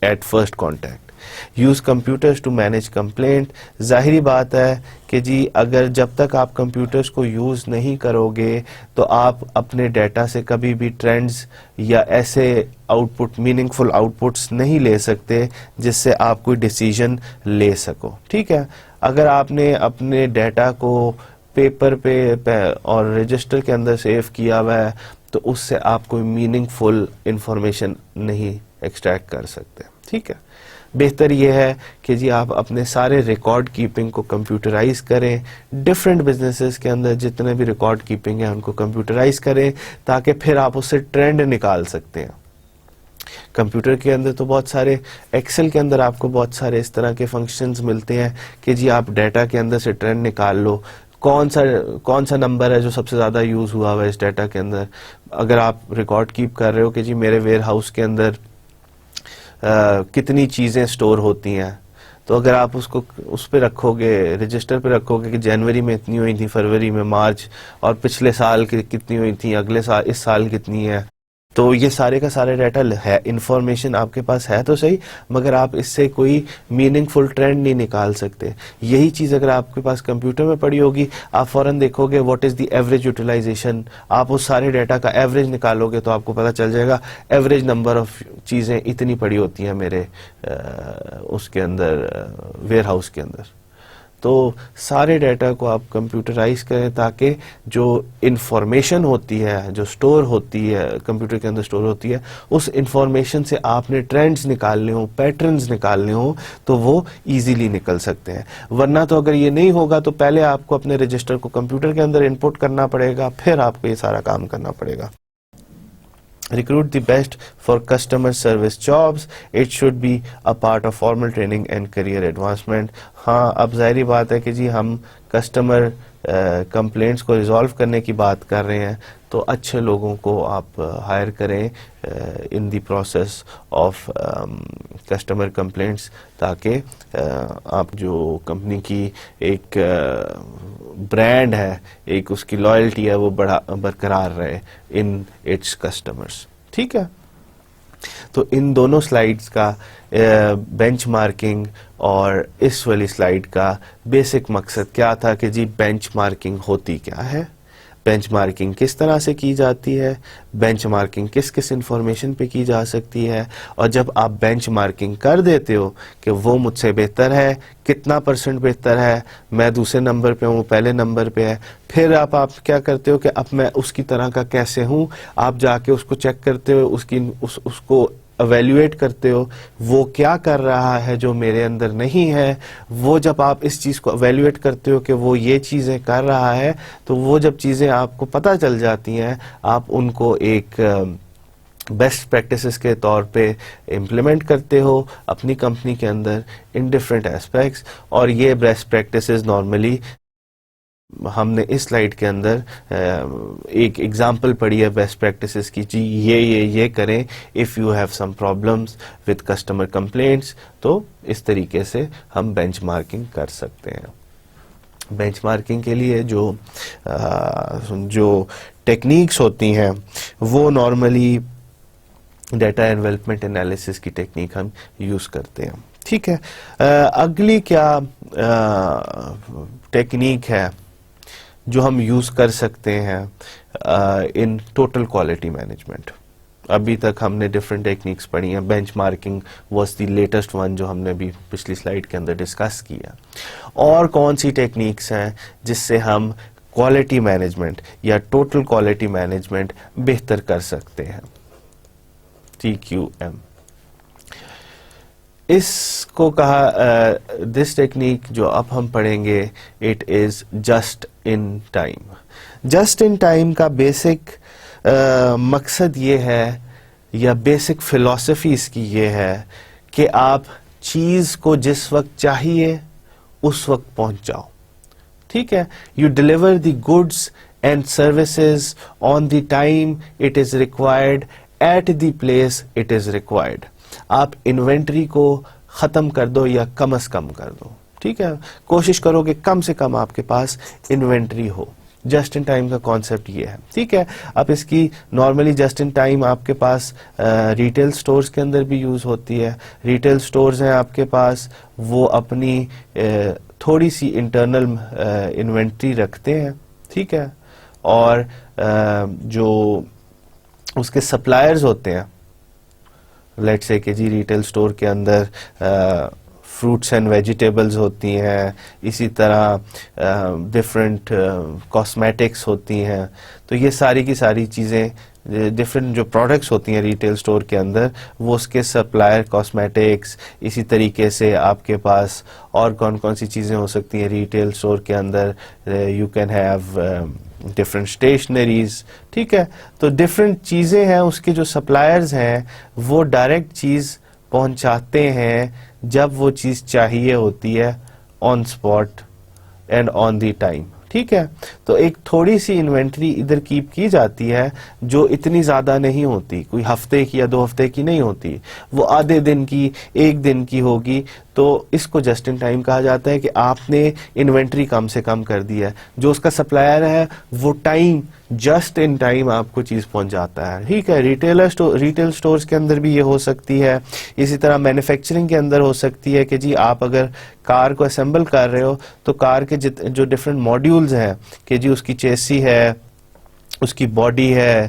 at first contact. Use computers to manage complaint. ظاہری بات ہے کہ جی اگر جب تک آپ کمپیوٹرز کو یوز نہیں کرو گے تو آپ اپنے ڈیٹا سے کبھی بھی ٹرینڈز یا ایسے output meaningful outputs نہیں لے سکتے جس سے آپ کوئی ڈیسیژن لے سکو. ٹھیک ہے, اگر آپ نے اپنے ڈیٹا کو پیپر پہ اور رجسٹر کے اندر سیو کیا ہوا ہے تو اس سے آپ کوئی میننگ فل انفارمیشن نہیں ایکسٹریکٹ کر سکتے. ٹھیک ہے, بہتر یہ ہے کہ جی آپ اپنے سارے ریکارڈ کیپنگ کو کمپیوٹرائز کریں. ڈفرینٹ بزنسز کے اندر جتنے بھی ریکارڈ کیپنگ ہیں ان کو کمپیوٹرائز کریں تاکہ پھر آپ اس سے ٹرینڈ نکال سکتے ہیں. کمپیوٹر کے اندر تو بہت سارے, ایکسل کے اندر آپ کو بہت سارے اس طرح کے فنکشنز ملتے ہیں کہ جی آپ ڈیٹا کے اندر سے ٹرینڈ نکال لو, کون سا نمبر ہے جو سب سے زیادہ یوز ہوا ہوا ہے اس ڈیٹا کے اندر. اگر آپ ریکارڈ کیپ کر رہے ہو کہ جی میرے ویئر ہاؤس کے اندر کتنی چیزیں سٹور ہوتی ہیں, تو اگر آپ اس پہ رکھو گے, رجسٹر پہ رکھو گے کہ جنوری میں اتنی ہوئی تھی, فروری میں, مارچ, اور پچھلے سال کتنی ہوئی تھی, اگلے سال, اس سال کتنی ہے, تو یہ سارے کا سارے ڈیٹا ہے, انفارمیشن آپ کے پاس ہے تو صحیح, مگر آپ اس سے کوئی میننگ فل ٹرینڈ نہیں نکال سکتے. یہی چیز اگر آپ کے پاس کمپیوٹر میں پڑی ہوگی, آپ فوراً دیکھو گے what is the average utilization, آپ اس سارے ڈیٹا کا ایوریج نکالو گے تو آپ کو پتہ چل جائے گا ایوریج نمبر آف چیزیں اتنی پڑی ہوتی ہیں میرے اس کے اندر, ویئر ہاؤس کے اندر. تو سارے ڈیٹا کو آپ کمپیوٹرائز کریں تاکہ جو انفارمیشن ہوتی ہے, جو سٹور ہوتی ہے کمپیوٹر کے اندر سٹور ہوتی ہے, اس انفارمیشن سے آپ نے ٹرینڈز نکالنے ہوں, پیٹرنز نکالنے ہوں تو وہ ایزیلی نکل سکتے ہیں. ورنہ تو اگر یہ نہیں ہوگا تو پہلے آپ کو اپنے رجسٹر کو کمپیوٹر کے اندر انپٹ کرنا پڑے گا, پھر آپ کو یہ سارا کام کرنا پڑے گا. Recruit the best for customer service jobs. It should be a part of formal training and career advancement. ہاں, اب ظاہری بات ہے کہ جی ہم کسٹمر کمپلینٹس کو ریزالو کرنے کی بات کر رہے ہیں تو اچھے لوگوں کو آپ ہائر کریں in the process of customer complaints, تاکہ آپ جو کمپنی کی ایک برانڈ ہے, ایک اس کی لائلٹی ہے, وہ برقرار رہے ان اٹس کسٹمرز. ٹھیک ہے, تو ان دونوں سلائیڈز کا بینچ مارکنگ اور اس والی سلائیڈ کا بیسک مقصد کیا تھا کہ جی بینچ مارکنگ ہوتی کیا ہے, بینچ مارکنگ کس طرح سے کی جاتی ہے, بینچ مارکنگ کس کس انفارمیشن پہ کی جا سکتی ہے, اور جب آپ بینچ مارکنگ کر دیتے ہو کہ وہ مجھ سے بہتر ہے, کتنا پرسنٹ بہتر ہے, میں دوسرے نمبر پہ ہوں, پہلے نمبر پہ ہے, پھر آپ کیا کرتے ہو کہ اب میں اس کی طرح کا کیسے ہوں, آپ جا کے اس کو چیک کرتے ہو, اس کو ایویلیویٹ کرتے ہو, وہ کیا کر رہا ہے جو میرے اندر نہیں ہے. وہ جب آپ اس چیز کو ایویلیویٹ کرتے ہو کہ وہ یہ چیزیں کر رہا ہے, تو وہ جب چیزیں آپ کو پتہ چل جاتی ہیں, آپ ان کو ایک بیسٹ پریکٹسز کے طور پہ امپلیمنٹ کرتے ہو اپنی کمپنی کے اندر ان ڈفرینٹ ایسپیکٹس. اور یہ بیسٹ پریکٹسز نارملی ہم نے اس سلائیڈ کے اندر ایک ایگزامپل پڑھی ہے بیسٹ پریکٹسز کی, جی یہ کریں if you have some problems with customer complaints. تو اس طریقے سے ہم بینچ مارکنگ کر سکتے ہیں. بینچ مارکنگ کے لیے جو ٹیکنیکس ہوتی ہیں وہ نارملی ڈیٹا انویلپمنٹ انالیسس کی ٹیکنیک ہم یوز کرتے ہیں. ٹھیک ہے, اگلی کیا ٹیکنیک ہے جو ہم یوز کر سکتے ہیں ان ٹوٹل کوالٹی مینجمنٹ. ابھی تک ہم نے ڈفرینٹ ٹیکنیکس پڑھی ہیں, bench marking was the latest one جو ہم نے بھی پچھلی سلائیڈ کے اندر ڈسکس کیا. اور کون سی ٹیکنیکس ہیں جس سے ہم کوالٹی مینجمنٹ یا ٹوٹل کوالٹی مینجمنٹ بہتر کر سکتے ہیں. TQM اس کو کہا, دس ٹیکنیک جو اب ہم پڑھیں گے, it is just in time. Just in time کا بیسک مقصد یہ ہے یا بیسک فلسفی اس کی یہ ہے کہ آپ چیز کو جس وقت چاہیے اس وقت پہنچ جاؤ. ٹھیک ہے, you deliver the goods and services on the time it is required at the place it is required. آپ انوینٹری کو ختم کر دو یا کم از کم کر دو. ٹھیک ہے, کوشش کرو کہ کم سے کم آپ کے پاس انوینٹری ہو. جسٹ ان ٹائم کا کانسیپٹ یہ ہے. ٹھیک ہے, اب اس کی نارملی جسٹ ان ٹائم آپ کے پاس ریٹیل سٹورز کے اندر بھی یوز ہوتی ہے. ریٹیل سٹورز ہیں آپ کے پاس, وہ اپنی تھوڑی سی انٹرنل انوینٹری رکھتے ہیں. ٹھیک ہے, اور جو اس کے سپلائرز ہوتے ہیں, لیٹ سے کہ جی ریٹیل سٹور کے اندر فروٹس اینڈ ویجیٹیبلز ہوتی ہیں, اسی طرح ڈفرینٹ کاسمیٹکس ہوتی ہیں. تو یہ ساری کی ساری چیزیں, ڈفرینٹ جو پروڈکٹس ہوتی ہیں ریٹیل سٹور کے اندر, وہ اس کے سپلائر کاسمیٹکس. اسی طریقے سے آپ کے پاس اور کون کون سی چیزیں ہو سکتی ہیں ریٹیل سٹور کے اندر, یو کین ہیو ڈفرینٹ اسٹیشنریز. ٹھیک ہے, تو ڈفرینٹ چیزیں ہیں, اس کے جو سپلائرز ہیں وہ ڈائریکٹ چیز پہنچاتے ہیں جب وہ چیز چاہیے ہوتی ہے, on spot and on the time. ٹھیک ہے, تو ایک تھوڑی سی انوینٹری ادھر کیپ کی جاتی ہے جو اتنی زیادہ نہیں ہوتی, کوئی ہفتے کی یا 2 ہفتے کی نہیں ہوتی, وہ آدھے دن کی, 1 دن کی ہوگی. تو اس کو جسٹ ان ٹائم کہا جاتا ہے کہ آپ نے انوینٹری کم سے کم کر دی ہے. جو اس کا سپلائر ہے وہ ٹائم, جسٹ ان ٹائم آپ کو چیز پہنچاتا ہے. ٹھیک ہے, ریٹیل سٹورز کے اندر بھی یہ ہو سکتی ہے. اسی طرح مینوفیکچرنگ کے اندر ہو سکتی ہے کہ جی آپ اگر کار کو اسمبل کر رہے ہو تو کار کے جو ڈفرینٹ ماڈیولز ہیں, کہ جی اس کی چیسی ہے, اس کی باڈی ہے,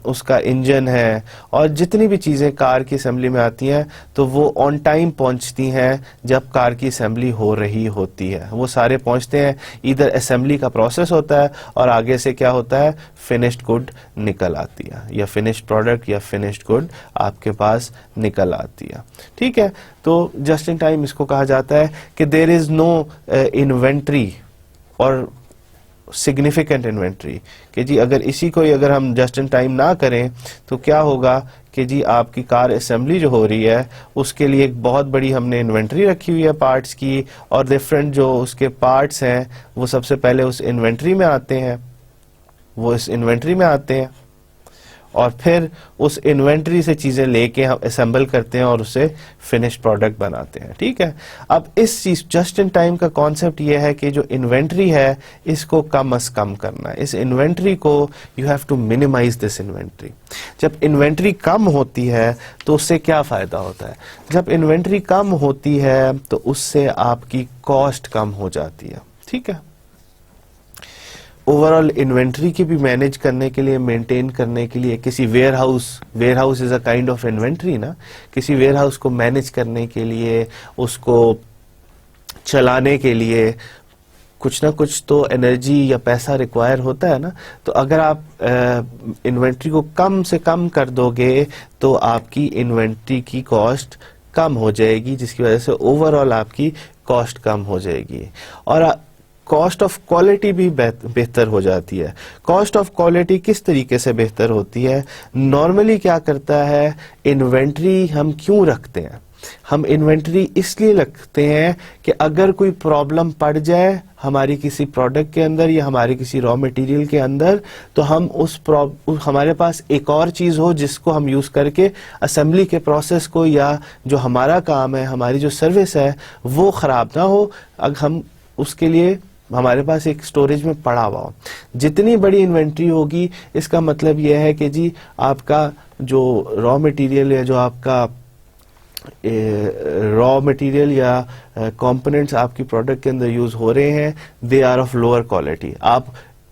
اس کا انجن ہے, اور جتنی بھی چیزیں کار کی اسمبلی میں آتی ہیں تو وہ آن ٹائم پہنچتی ہیں جب کار کی اسمبلی ہو رہی ہوتی ہے. وہ سارے پہنچتے ہیں, ادھر اسمبلی کا پروسیس ہوتا ہے اور آگے سے کیا ہوتا ہے, فنشڈ گڈ نکل آتی ہے, یا فنشڈ پروڈکٹ یا فنشڈ گڈ آپ کے پاس نکل آتی ہے. ٹھیک ہے, تو جسٹ ان ٹائم اس کو کہا جاتا ہے کہ دیر از نو انوینٹری اور سگنیفیکنٹ انوینٹری, کہ جی اگر اسی کو اگر ہم جسٹ ان ٹائم نہ کریں تو کیا ہوگا کہ جی آپ کی کار اسمبلی جو ہو رہی ہے اس کے لیے ایک بہت بڑی ہم نے انوینٹری رکھی ہوئی ہے پارٹس کی, اور ڈفرینٹ جو اس کے پارٹس ہیں وہ سب سے پہلے اس انوینٹری میں آتے ہیں, اور پھر اس انوینٹری سے چیزیں لے کے ہم اسمبل کرتے ہیں اور اسے فنش پروڈکٹ بناتے ہیں. ٹھیک ہے, اب اس چیز جسٹ ان ٹائم کا کانسیپٹ یہ ہے کہ جو انوینٹری ہے اس کو کم از کم کرنا ہے. اس انوینٹری کو you have to minimize this inventory. جب انوینٹری کم ہوتی ہے تو اس سے کیا فائدہ ہوتا ہے, جب انوینٹری کم ہوتی ہے تو اس سے آپ کی کاسٹ کم ہو جاتی ہے. ٹھیک ہے, اوور آل انوینٹری کی بھی مینیج کرنے کے لیے, مینٹین کرنے کے لیے, کسی where house is a kind of inventory نا, کسی ویئر ہاؤس کو مینیج کرنے کے لیے, اس کو چلانے کے لیے کچھ نہ کچھ تو انرجی یا پیسہ ریکوائر ہوتا ہے نا. تو اگر آپ انوینٹری کو کم سے کم کر دو گے تو آپ کی انوینٹری کی کاسٹ کم ہو جائے گی, جس کی وجہ سے اوور آل آپ کی کاسٹ کم ہو جائے گی, اور کاسٹ آف کوالٹی بھی بہتر ہو جاتی ہے. کاسٹ آف کوالٹی کس طریقے سے بہتر ہوتی ہے؟ نارملی کیا کرتا ہے, انوینٹری ہم کیوں رکھتے ہیں؟ ہم انوینٹری اس لیے رکھتے ہیں کہ اگر کوئی پرابلم پڑ جائے ہماری کسی پروڈکٹ کے اندر یا ہماری کسی را مٹیریل کے اندر, تو ہم ہمارے پاس ایک اور چیز ہو جس کو ہم یوز کر کے اسمبلی کے پروسیس کو, یا جو ہمارا کام ہے, ہماری جو سروس ہے وہ خراب نہ ہو, اگر ہم اس کے لیے ہمارے پاس ایک سٹوریج میں پڑا ہوا ہو. جتنی بڑی انوینٹری ہوگی اس کا مطلب یہ ہے کہ جی آپ کا جو را مٹیریل یا جو آپ کا را مٹیریل یا کمپوننٹس آپ کی پروڈکٹ کے اندر یوز ہو رہے ہیں, they are of lower quality. آپ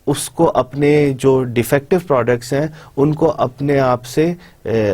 اس کو اپنے جو ڈیفیکٹو پروڈکٹس ہیں ان کو اپنے آپ سے,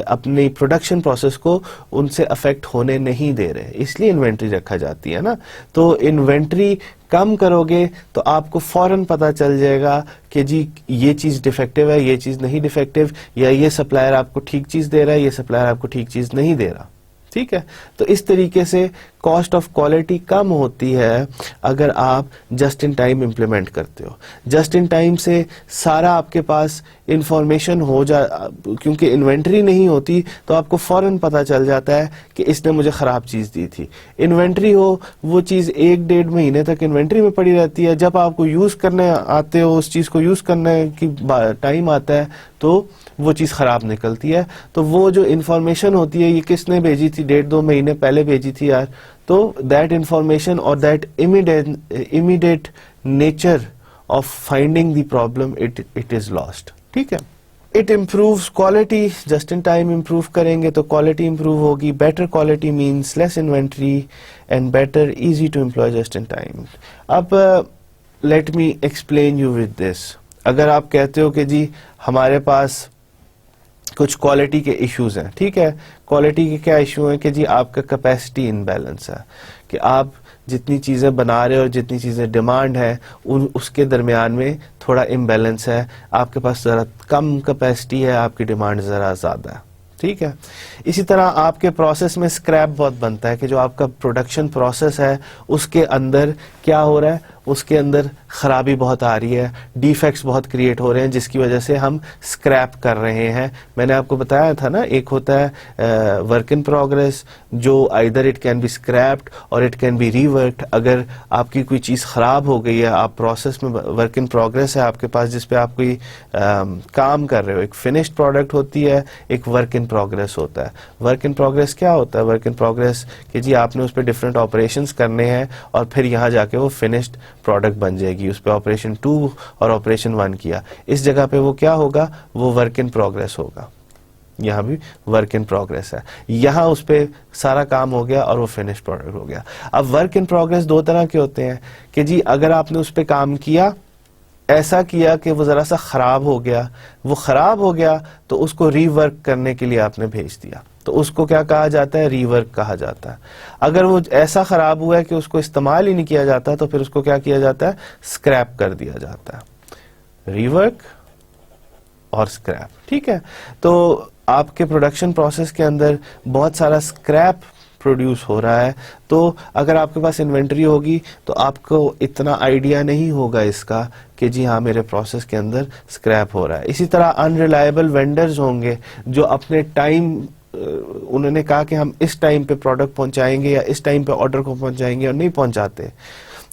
اپنی پروڈکشن پروسیس کو ان سے افیکٹ ہونے نہیں دے رہے, اس لیے انوینٹری رکھا جاتی ہے نا. تو انوینٹری کم کرو گے تو آپ کو فوراً پتہ چل جائے گا کہ جی یہ چیز ڈیفیکٹو ہے, یہ چیز نہیں ڈیفیکٹو, یا یہ سپلائر آپ کو ٹھیک چیز دے رہا ہے, یہ سپلائر آپ کو ٹھیک چیز نہیں دے رہا. ٹھیک ہے, تو اس طریقے سے کاسٹ آف کوالٹی کم ہوتی ہے اگر آپ جسٹ ان ٹائم امپلیمنٹ کرتے ہو. جسٹ ان ٹائم سے سارا آپ کے پاس انفارمیشن ہو کیونکہ انوینٹری نہیں ہوتی تو آپ کو فوراً پتہ چل جاتا ہے کہ اس نے مجھے خراب چیز دی تھی. انوینٹری ہو, وہ چیز 1-1.5 مہینے تک انوینٹری میں پڑی رہتی ہے, جب آپ کو یوز کرنے آتے ہو, اس چیز کو یوز کرنے کی ٹائم آتا ہے تو وہ چیز خراب نکلتی ہے. تو وہ جو انفارمیشن ہوتی ہے یہ کس نے بھیجی تھی, 1.5-2 مہینے پہلے بھیجی تھی یار, تو دیٹ انفارمیشن اور that immediate nature of finding the problem, it is lost. ٹھیک ہے. It improves quality. Just in time improve کریں گے تو quality improve ہوگی. Better quality means less inventory and better, easy to employ just in time. اب let me explain you with this. اگر آپ کہتے ہو کہ جی ہمارے پاس کچھ کوالٹی کے ایشوز ہیں, ٹھیک ہے, کوالٹی کے کیا ایشو ہیں کہ جی آپ کا کیپیسٹی ان بیلنس ہے, کہ آپ جتنی چیزیں بنا رہے اور جتنی چیزیں ڈیمانڈ ہے اس کے درمیان میں تھوڑا امبیلنس ہے, آپ کے پاس ذرا کم کیپیسٹی ہے, آپ کی ڈیمانڈ ذرا زیادہ ہے. ٹھیک ہے. اسی طرح آپ کے پروسیس میں اسکریپ بہت بنتا ہے, کہ جو آپ کا پروڈکشن پروسیس ہے اس کے اندر کیا ہو رہا ہے, اس کے اندر خرابی بہت آ رہی ہے, ڈیفیکٹس بہت کریٹ ہو رہے ہیں, جس کی وجہ سے ہم اسکریپ کر رہے ہیں. میں نے آپ کو بتایا تھا نا, ایک ہوتا ہے ورک ان پروگرس, جو either it can be scrapped اور it can be reworked. اگر آپ کی کوئی چیز خراب ہو گئی ہے, آپ پروسیس میں ورک ان پروگرس ہے آپ کے پاس جس پہ آپ کوئی کام کر رہے ہو, ایک فنشڈ پروڈکٹ ہوتی ہے, ایک ورک ان پروگرس ہوتا ہے. ورک ان پروگرس کیا ہوتا ہے؟ ورک ان پروگرس کہ جی آپ نے اس پہ ڈفرینٹ آپریشنس کرنے ہیں اور پھر یہاں جا کے وہ فنشڈ پروڈکٹ بن جائے گی. اس پہ آپریشن 2 اور آپریشن 1 کیا, اس جگہ پہ وہ کیا ہوگا, وہ ورک ان پروگرس ہوگا. یہاں بھی ورک ان پروگرس ہے, یہاں اس پہ سارا کام ہو گیا اور وہ فنش پروڈکٹ ہو گیا. اب ورک ان پروگرس دو طرح کے ہوتے ہیں, کہ جی اگر آپ نے اس پہ کام کیا, ایسا کیا کہ وہ ذرا سا خراب ہو گیا, وہ خراب ہو گیا تو اس کو ری ورک کرنے کے لیے آپ نے بھیج دیا, تو اس کو کیا کہا جاتا ہے؟ ری ورک کہا جاتا ہے. اگر وہ ایسا خراب ہوا ہے کہ اس کو استعمال ہی نہیں کیا جاتا تو پھر اس کو کیا کیا جاتا ہے؟ اسکریپ کر دیا جاتا ہے. ری ورک اور اسکریپ. ٹھیک ہے. تو آپ کے پروڈکشن پروسیس کے اندر بہت سارا اسکریپ پروڈیوس ہو رہا ہے, تو اگر آپ کے پاس انوینٹری ہوگی تو آپ کو اتنا آئیڈیا نہیں ہوگا اس کا کہ جی ہاں میرے پروسیس کے اندر اسکریپ ہو رہا ہے. اسی طرح انریلائبل وینڈرز ہوں گے جو اپنے ٹائم, انہوں نے کہا کہ ہم اس ٹائم پہ پروڈکٹ پہنچائیں گے یا اس ٹائم پہ آرڈر کو پہنچائیں گے اور نہیں پہنچاتے.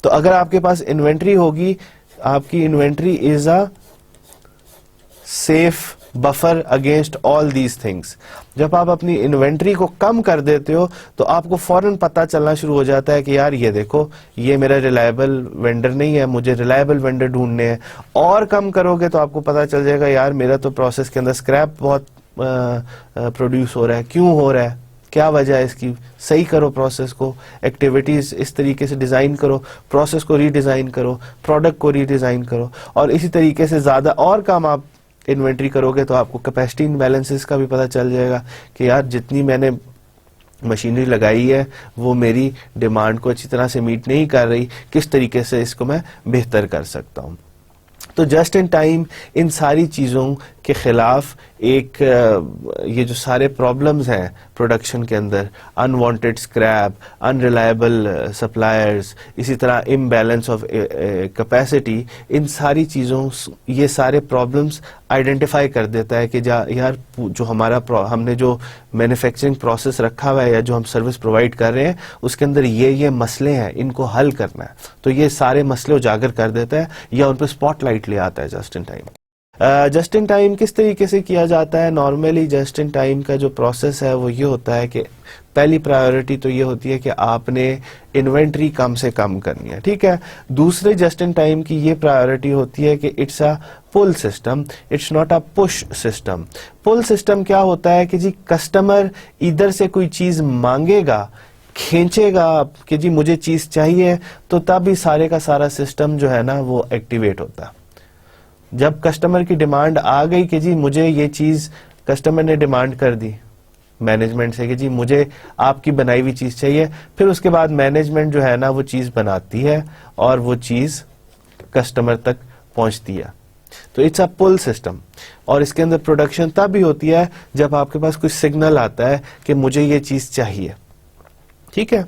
تو اگر آپ کے پاس انوینٹری ہوگی, آپ کی inventory is a safe buffer against all these things. جب آپ اپنی انوینٹری کو کم کر دیتے ہو تو آپ کو فوراً پتہ چلنا شروع ہو جاتا ہے کہ یار یہ دیکھو یہ میرا ریلائبل وینڈر نہیں ہے, مجھے ریلائبل وینڈر ڈھونڈنے ہیں. اور کم کرو گے تو آپ کو پتہ چل جائے گا یار میرا تو پروسیس کے اندر اسکریپ بہت پروڈیوس ہو رہا ہے. کیوں ہو رہا ہے, کیا وجہ ہے اس کی؟ صحیح کرو پروسیس کو, ایکٹیویٹیز اس طریقے سے ڈیزائن کرو, پروسیس کو ری ڈیزائن کرو, پروڈکٹ کو ری ڈیزائن کرو, اور اسی طریقے سے زیادہ اور کام آپ انوینٹری کرو گے تو آپ کو کیپیسٹی انبیلنسز کا بھی پتہ چل جائے گا کہ یار جتنی میں نے مشینری لگائی ہے وہ میری ڈیمانڈ کو اچھی طرح سے میٹ نہیں کر رہی, کس طریقے سے اس کو میں بہتر کر سکتا ہوں. تو جسٹ ان ٹائم ان ساری چیزوں کے خلاف ایک یہ جو سارے پرابلمز ہیں پروڈکشن کے اندر, انوانٹیڈ اسکریپ, انریلائبل سپلائرز, اسی طرح امبیلنس آف کیپیسٹی, ان ساری چیزوں, یہ سارے پرابلمز آئیڈینٹیفائی کر دیتا ہے کہ یار جو ہمارا ہم نے جو مینوفیکچرنگ پروسیس رکھا ہوا ہے یا جو ہم سروس پرووائڈ کر رہے ہیں اس کے اندر یہ مسئلے ہیں, ان کو حل کرنا ہے. تو یہ سارے مسئلے اجاگر کر دیتا ہے یا ان پہ اسپاٹ لائٹ لے آتا ہے just in time. Just in time کس طریقے سے کیا جاتا ہے؟ نارملی جسٹ ان ٹائم کا جو پروسیس ہے وہ یہ ہوتا ہے کہ پہلی پرائیورٹی تو یہ ہوتی ہے کہ آپ نے انوینٹری کم سے کم کرنی ہے. ٹھیک ہے. دوسرے جسٹ ان ٹائم کی یہ پرائیورٹی ہوتی ہے کہ it's a pull system, it's not a push system. Pull system کیا ہوتا ہے کہ جی کسٹمر ادھر سے کوئی چیز مانگے گا, کھینچے گا کہ جی مجھے چیز چاہیے, تو تب ہی سارے کا سارا سسٹم جو ہے نا وہ ایکٹیویٹ ہوتا ہے. جب کسٹمر کی ڈیمانڈ آ گئی کہ جی مجھے یہ چیز, کسٹمر نے ڈیمانڈ کر دی مینجمنٹ سے کہ جی مجھے آپ کی بنائی ہوئی چیز چاہیے, پھر اس کے بعد مینجمنٹ جو ہے نا وہ چیز بناتی ہے اور وہ چیز کسٹمر تک پہنچتی ہے. تو اٹس اے پل سسٹم. اور اس کے اندر پروڈکشن تب بھی ہوتی ہے جب آپ کے پاس کوئی سگنل آتا ہے کہ مجھے یہ چیز چاہیے. ٹھیک ہے.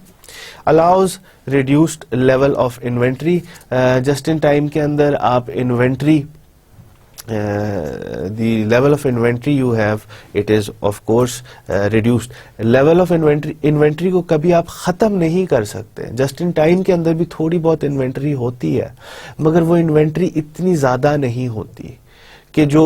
Allows reduced level of inventory. Just in time کے اندر آپ inventory, the level of inventory you have, it is of course reduced. level of inventory کو کبھی آپ ختم نہیں کر سکتے. جسٹ ان ٹائم کے اندر بھی تھوڑی بہت انوینٹری ہوتی ہے, مگر وہ انوینٹری اتنی زیادہ نہیں ہوتی کہ جو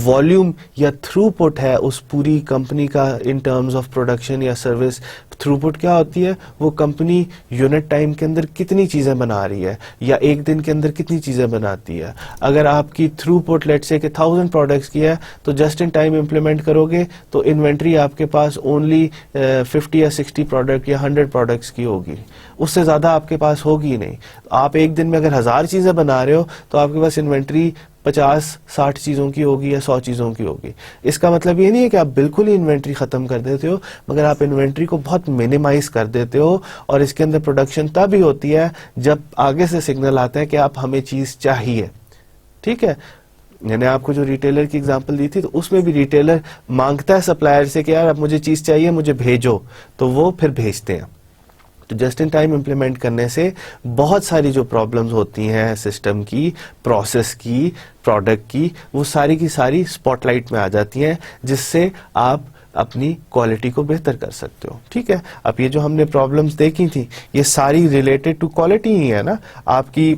والیوم یا تھرو پٹ ہے اس پوری کمپنی کا ان ٹرمز آف پروڈکشن یا سروس. تھرو پٹ کیا ہوتی ہے؟ وہ کمپنی یونٹ ٹائم کے اندر کتنی چیزیں بنا رہی ہے یا ایک دن کے اندر کتنی چیزیں بناتی ہے. اگر آپ کی تھرو پٹ لیٹ سے کہ 1000 پروڈکٹس کی ہے تو جسٹ ان ٹائم امپلیمنٹ کرو گے تو انوینٹری آپ کے پاس اونلی 50 یا 60 پروڈکٹ یا 100 پروڈکٹس کی ہوگی, اس سے زیادہ آپ کے پاس ہوگی نہیں. آپ ایک دن میں اگر 1000 چیزیں بنا رہے ہو تو آپ کے پاس انوینٹری 50-60 چیزوں کی ہوگی یا 100 چیزوں کی ہوگی. اس کا مطلب یہ نہیں ہے کہ آپ بالکل ہی انوینٹری ختم کر دیتے ہو, مگر آپ انوینٹری کو بہت منیمائز کر دیتے ہو, اور اس کے اندر پروڈکشن تب ہی ہوتی ہے جب آگے سے سگنل آتا ہے کہ آپ ہمیں چیز چاہیے. ٹھیک ہے, میں نے آپ کو جو ریٹیلر کی اگزامپل دی تھی تو اس میں بھی ریٹیلر مانگتا ہے سپلائر سے کہ یار اب مجھے چیز چاہیے, مجھے بھیجو, تو وہ پھر بھیجتے ہیں. تو جسٹ ان ٹائم امپلیمنٹ کرنے سے بہت ساری جو پرابلمز ہوتی ہیں سسٹم کی, پروسیس کی, پروڈکٹ کی, وہ ساری کی ساری اسپاٹ لائٹ میں آ جاتی ہیں, جس سے آپ اپنی کوالٹی کو بہتر کر سکتے ہو. ٹھیک ہے, اب یہ جو ہم نے پرابلمز دیکھی تھی یہ ساری ریلیٹڈ ٹو کوالٹی ہی ہے نا. آپ کی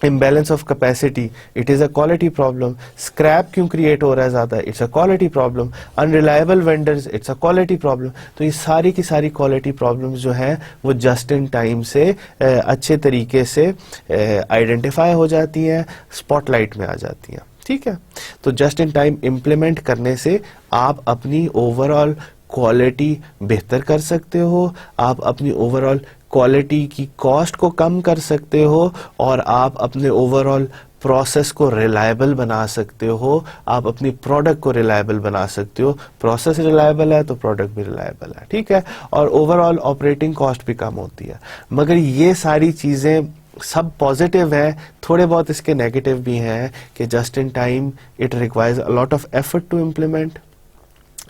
imbalance of capacity, it is a quality problem. Scrap کیوں کریٹ ہو رہا ہے زیادہ, it's a quality problem. Unreliable vendors, it's a quality problem. تو یہ ساری کی ساری کوالٹی پرابلمز جو ہیں وہ جسٹ ان ٹائم سے اچھے طریقے سے آئیڈینٹیفائی ہو جاتی ہیں, اسپاٹ لائٹ میں آ جاتی ہیں. ٹھیک ہے, تو جسٹ ان ٹائم امپلیمنٹ کرنے سے آپ اپنی اوور آل کوالٹی بہتر کر سکتے ہو, آپ اپنی اوور آل کوالٹی کی کاسٹ کو کم کر سکتے ہو, اور آپ اپنے اوور آل پروسیس کو ریلائبل بنا سکتے ہو, آپ اپنی پروڈکٹ کو ریلائبل بنا سکتے ہو. پروسیس ریلائبل ہے تو پروڈکٹ بھی ریلائبل ہے. ٹھیک ہے, اور اوور آل آپریٹنگ کاسٹ بھی کم ہوتی ہے. مگر یہ ساری چیزیں سب پازیٹیو ہیں, تھوڑے بہت اس کے نیگیٹو بھی ہیں کہ just in time it requires a lot of effort to implement.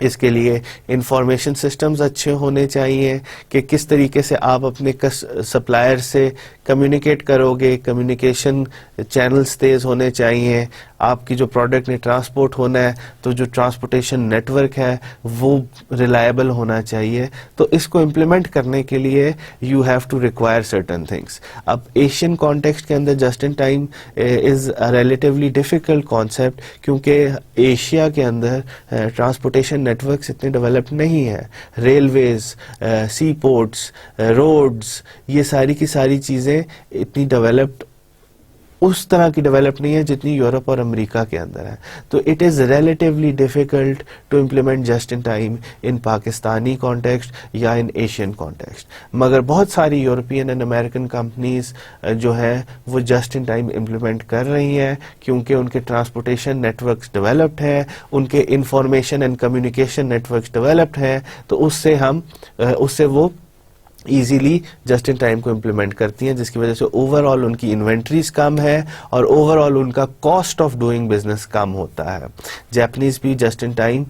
اس کے لیے انفارمیشن سسٹمز اچھے ہونے چاہیے کہ کس طریقے سے آپ اپنے سپلائر سے کمیونیکیٹ کرو گے, کمیونیکیشن چینلز تیز ہونے چاہیے. آپ کی جو پروڈکٹ نے ٹرانسپورٹ ہونا ہے تو جو ٹرانسپورٹیشن نیٹ ورک ہے وہ ریلائبل ہونا چاہیے. تو اس کو امپلیمنٹ کرنے کے لیے you have to require certain things. اب ایشین کانٹیکسٹ کے اندر just in time is relatively difficult concept, کیونکہ ایشیا کے اندر ٹرانسپورٹیشن نیٹ ورکس اتنے ڈیولپڈ نہیں ہیں. ریلویز, سی پورٹس, روڈز, یہ ساری کی ساری چیزیں اتنی ڈیولپڈ اس طرح کی ڈیولپ نہیں ہے جتنی یورپ اور امریکہ کے اندر ہے. تو it is relatively difficult to implement just in time in Pakistani context یا ان ایشین کانٹیکسٹ. مگر بہت ساری یورپین اینڈ امریکن کمپنیز جو ہیں وہ جسٹ ان ٹائم امپلیمنٹ کر رہی ہیں, کیونکہ ان کے ٹرانسپورٹیشن نیٹ ورکس ڈیولپڈ ہیں, ان کے information and communication networks developed ہیں. تو اس سے وہ ایزیلی جسٹ ان ٹائم کو امپلیمنٹ کرتی ہیں, جس کی وجہ سے اوور آل ان کی انوینٹریز کم ہے اور اوور آل ان کا کاسٹ آف ڈوئنگ بزنس کم ہوتا ہے. جیپنیز بھی جسٹ ان ٹائم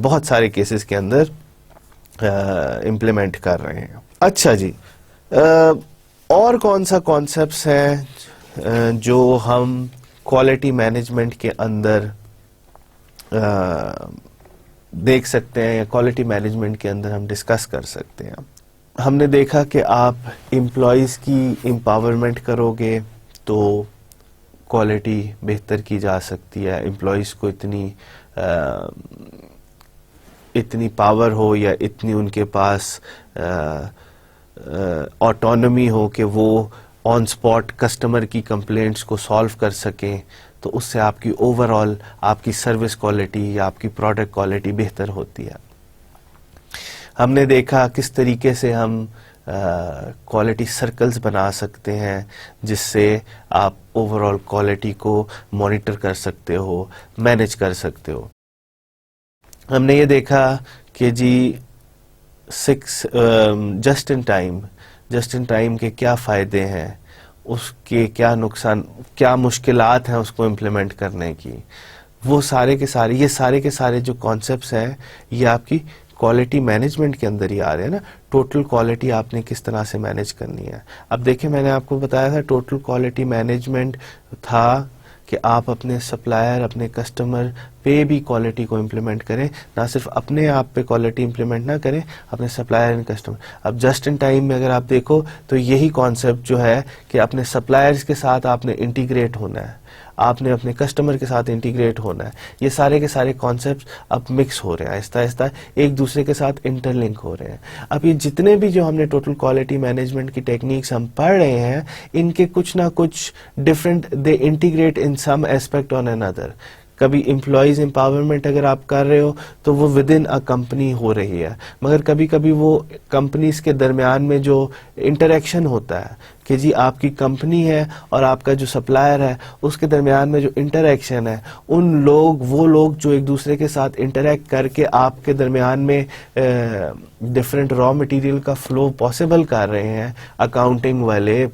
بہت سارے کیسز کے اندر امپلیمنٹ کر رہے ہیں. اچھا جی, اور کون سا کانسیپٹس ہیں جو ہم کوالٹی مینجمنٹ کے اندر دیکھ سکتے ہیں یا کوالٹی مینجمنٹ کے اندر ہم ڈسکس کر سکتے ہیں. ہم نے دیکھا کہ آپ امپلائیز کی امپاورمنٹ کرو گے تو کوالٹی بہتر کی جا سکتی ہے. امپلائیز کو اتنی پاور ہو یا اتنی ان کے پاس آٹونومی ہو کہ وہ آن سپاٹ کسٹمر کی کمپلینٹس کو سالو کر سکیں, تو اس سے آپ کی اوور آل آپ کی سروس کوالٹی یا آپ کی پروڈکٹ کوالٹی بہتر ہوتی ہے. ہم نے دیکھا کس طریقے سے ہم کوالٹی سرکلز بنا سکتے ہیں جس سے آپ اوور آل کوالٹی کو مانیٹر کر سکتے ہو, مینیج کر سکتے ہو. ہم نے یہ دیکھا کہ جی جسٹ ان ٹائم کے کیا فائدے ہیں, اس کے کیا نقصان, کیا مشکلات ہیں اس کو امپلیمنٹ کرنے کی. وہ سارے کے سارے جو کانسیپٹس ہیں یہ آپ کی کوالٹی مینجمنٹ کے اندر ہی آ رہے ہیں نا. ٹوٹل کوالٹی آپ نے کس طرح سے مینیج کرنی ہے. اب دیکھیں, میں نے آپ کو بتایا تھا ٹوٹل کوالٹی مینجمنٹ تھا کہ آپ اپنے سپلائر, اپنے کسٹمر پہ بھی کوالٹی کو امپلیمنٹ کریں, نہ صرف اپنے آپ پہ کوالٹی امپلیمنٹ نہ کریں, اپنے سپلائر اینڈ کسٹمر. اب جسٹ ان ٹائم میں اگر آپ دیکھو تو یہی کانسیپٹ جو ہے کہ اپنے سپلائرز کے ساتھ آپ نے انٹیگریٹ ہونا ہے, آپ نے اپنے کسٹمر کے ساتھ انٹیگریٹ ہونا ہے. یہ سارے کے سارے کانسیپٹس اب مکس ہو رہے ہیں, آہستہ آہستہ ایک دوسرے کے ساتھ انٹر لنک ہو رہے ہیں. اب یہ جتنے بھی جو ہم نے ٹوٹل کوالٹی مینجمنٹ کی ٹیکنیکس ہم پڑھ رہے ہیں, ان کے کچھ نہ کچھ different, they integrate in some aspect on اندر. کبھی امپلائیز امپاورمنٹ اگر آپ کر رہے ہو تو وہ ود ان اے کمپنی ہو رہی ہے, مگر کبھی کبھی وہ کمپنیز کے درمیان میں جو انٹریکشن ہوتا ہے کہ جی آپ کی کمپنی ہے اور آپ کا جو سپلائر ہے, اس کے درمیان میں جو انٹریکشن ہے, وہ لوگ جو ایک دوسرے کے ساتھ انٹریکٹ کر کے آپ کے درمیان میں ڈفرینٹ را مٹیریل کا فلو پاسبل کر رہے ہیں, اکاؤنٹنگ والے,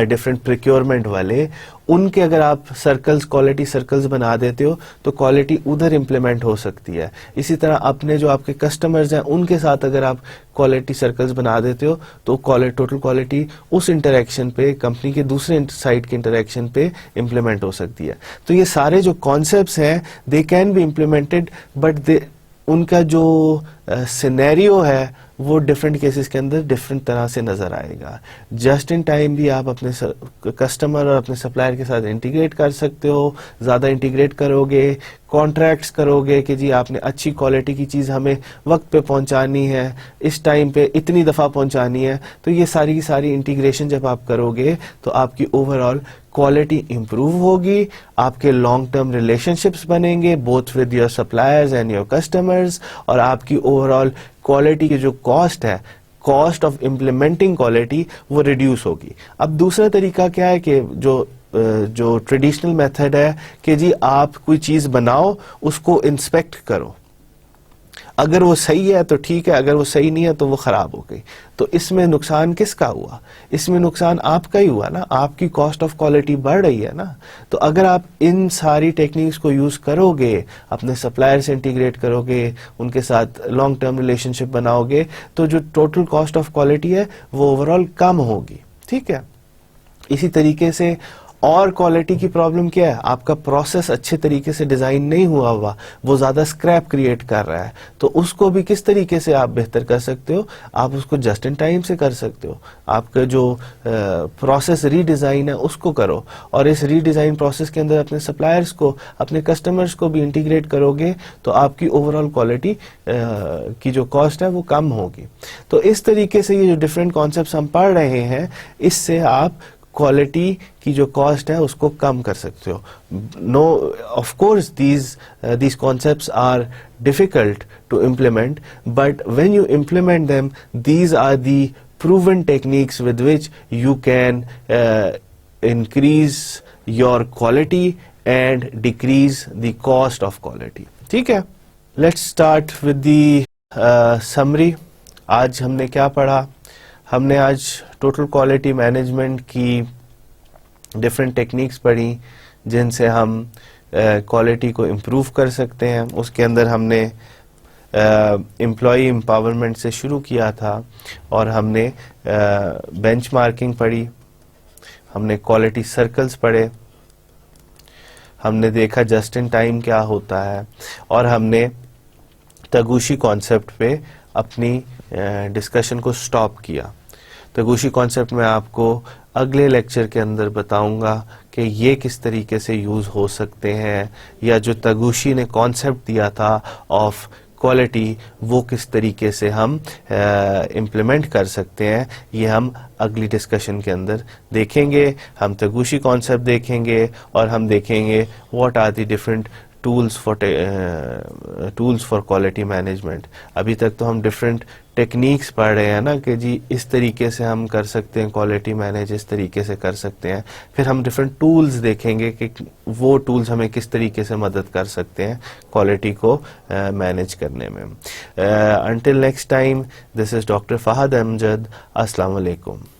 ڈفرینٹ پریکیورمنٹ والے, ان کے اگر آپ سرکلز, کوالٹی سرکلز بنا دیتے ہو تو کوالٹی ادھر امپلیمنٹ ہو سکتی ہے. اسی طرح اپنے جو آپ کے کسٹمرز ہیں ان کے ساتھ اگر آپ کوالٹی سرکلز بنا دیتے ہو تو ٹوٹل کوالٹی اس انٹریکشن پہ, کمپنی کے دوسرے سائٹ کے انٹریکشن پہ امپلیمنٹ ہو سکتی ہے. تو یہ سارے جو کانسیپٹس ہیں they can be implemented, but ان کا جو سینیریو ہے وہ ڈفرینٹ کیسز کے اندر ڈفرینٹ طرح سے نظر آئے گا. جسٹ ان ٹائم بھی آپ اپنے کسٹمر اور اپنے سپلائر کے ساتھ انٹیگریٹ کر سکتے ہو, زیادہ انٹیگریٹ کرو گے, کانٹریکٹس کرو گے کہ جی آپ نے اچھی کوالٹی کی چیز ہمیں وقت پہ پہنچانی ہے, اس ٹائم پہ اتنی دفعہ پہنچانی ہے. تو یہ ساری کی ساری انٹیگریشن جب آپ کرو گے تو آپ کی اوور آل کوالٹی امپروو ہوگی, آپ کے لانگ ٹرم ریلیشن شپس بنیں گے both with your suppliers and your customers, اور آپ کی اوور آل کوالٹی کی جو کاسٹ ہے, کاسٹ آف امپلیمنٹنگ کوالٹی, وہ ریڈیوس ہوگی. اب دوسرا طریقہ کیا ہے کہ جو ٹریڈیشنل میتھڈ ہے کہ جی آپ کوئی چیز بناؤ, اس کو انسپیکٹ کرو, اگر وہ صحیح ہے تو ٹھیک ہے, اگر وہ صحیح نہیں ہے تو وہ خراب ہو گئی. تو اس میں نقصان کس کا ہوا؟ اس میں نقصان آپ کا ہی ہوا نا, آپ کی کاسٹ آف کوالٹی بڑھ رہی ہے نا. تو اگر آپ ان ساری ٹیکنیکس کو یوز کرو گے, اپنے سپلائر سے انٹیگریٹ کرو گے, ان کے ساتھ لانگ ٹرم ریلیشن شپ بناؤ گے, تو جو ٹوٹل کاسٹ آف کوالٹی ہے وہ اوور آل کم ہوگی. ٹھیک ہے. اسی طریقے سے اور کوالٹی کی پرابلم کیا ہے؟ آپ کا پروسیس اچھے طریقے سے ڈیزائن نہیں ہوا ہوا, وہ زیادہ اسکریپ کریٹ کر رہا ہے. تو اس کو بھی کس طریقے سے آپ بہتر کر سکتے ہو؟ آپ اس کو جسٹ ان ٹائم سے کر سکتے ہو. آپ کا جو پروسیس ری ڈیزائن ہے اس کو کرو, اور اس ری ڈیزائن پروسیس کے اندر اپنے سپلائرز کو, اپنے کسٹمرز کو بھی انٹیگریٹ کرو گے تو آپ کی اوور آل کوالٹی کی جو کاسٹ ہے وہ کم ہوگی. تو اس طریقے سے یہ جو ڈفرینٹ کانسیپٹس ہم پڑھ رہے ہیں, اس سے آپ کوالٹی کی جو کاسٹ ہے اس کو کم کر سکتے ہو. No of course these concepts are difficult to implement, but when you implement them, these are the proven techniques with which you can increase your quality and decrease the cost of quality. ٹھیک ہے. Let's start with the summary. آج ہم نے کیا پڑھا؟ ہم نے آج ٹوٹل کوالٹی مینجمنٹ کی ڈفرینٹ ٹیکنیکس پڑھی جن سے ہم کوالٹی کو امپروو کر سکتے ہیں. اس کے اندر ہم نے امپلائی امپاورمنٹ سے شروع کیا تھا, اور ہم نے بینچ مارکنگ پڑھی, ہم نے کوالٹی سرکلز پڑھے, ہم نے دیکھا جسٹ ان ٹائم کیا ہوتا ہے, اور ہم نے تگوشی کانسیپٹ پہ اپنی ڈسکشن کو سٹاپ کیا. تگوشی کانسیپٹ میں آپ کو اگلے لیکچر کے اندر بتاؤں گا کہ یہ کس طریقے سے یوز ہو سکتے ہیں, یا جو تگوشی نے کانسیپٹ دیا تھا آف کوالٹی وہ کس طریقے سے ہم امپلیمنٹ کر سکتے ہیں, یہ ہم اگلی ڈسکشن کے اندر دیکھیں گے. ہم تگوشی کانسیپٹ دیکھیں گے, اور ہم دیکھیں گے what are the different tools for quality management. ابھی تک تو ہم ڈفرینٹ ٹیکنیکس پڑھ رہے ہیں نا کہ جی اس طریقے سے ہم کر سکتے ہیں کوالٹی مینیج, اس طریقے سے کر سکتے ہیں. پھر ہم ڈفرینٹ ٹولز دیکھیں گے کہ وہ ٹولز ہمیں کس طریقے سے مدد کر سکتے ہیں کوالٹی کو مینیج کرنے میں. Until next time, this is doctor Fahad Amjad. السلام علیکم.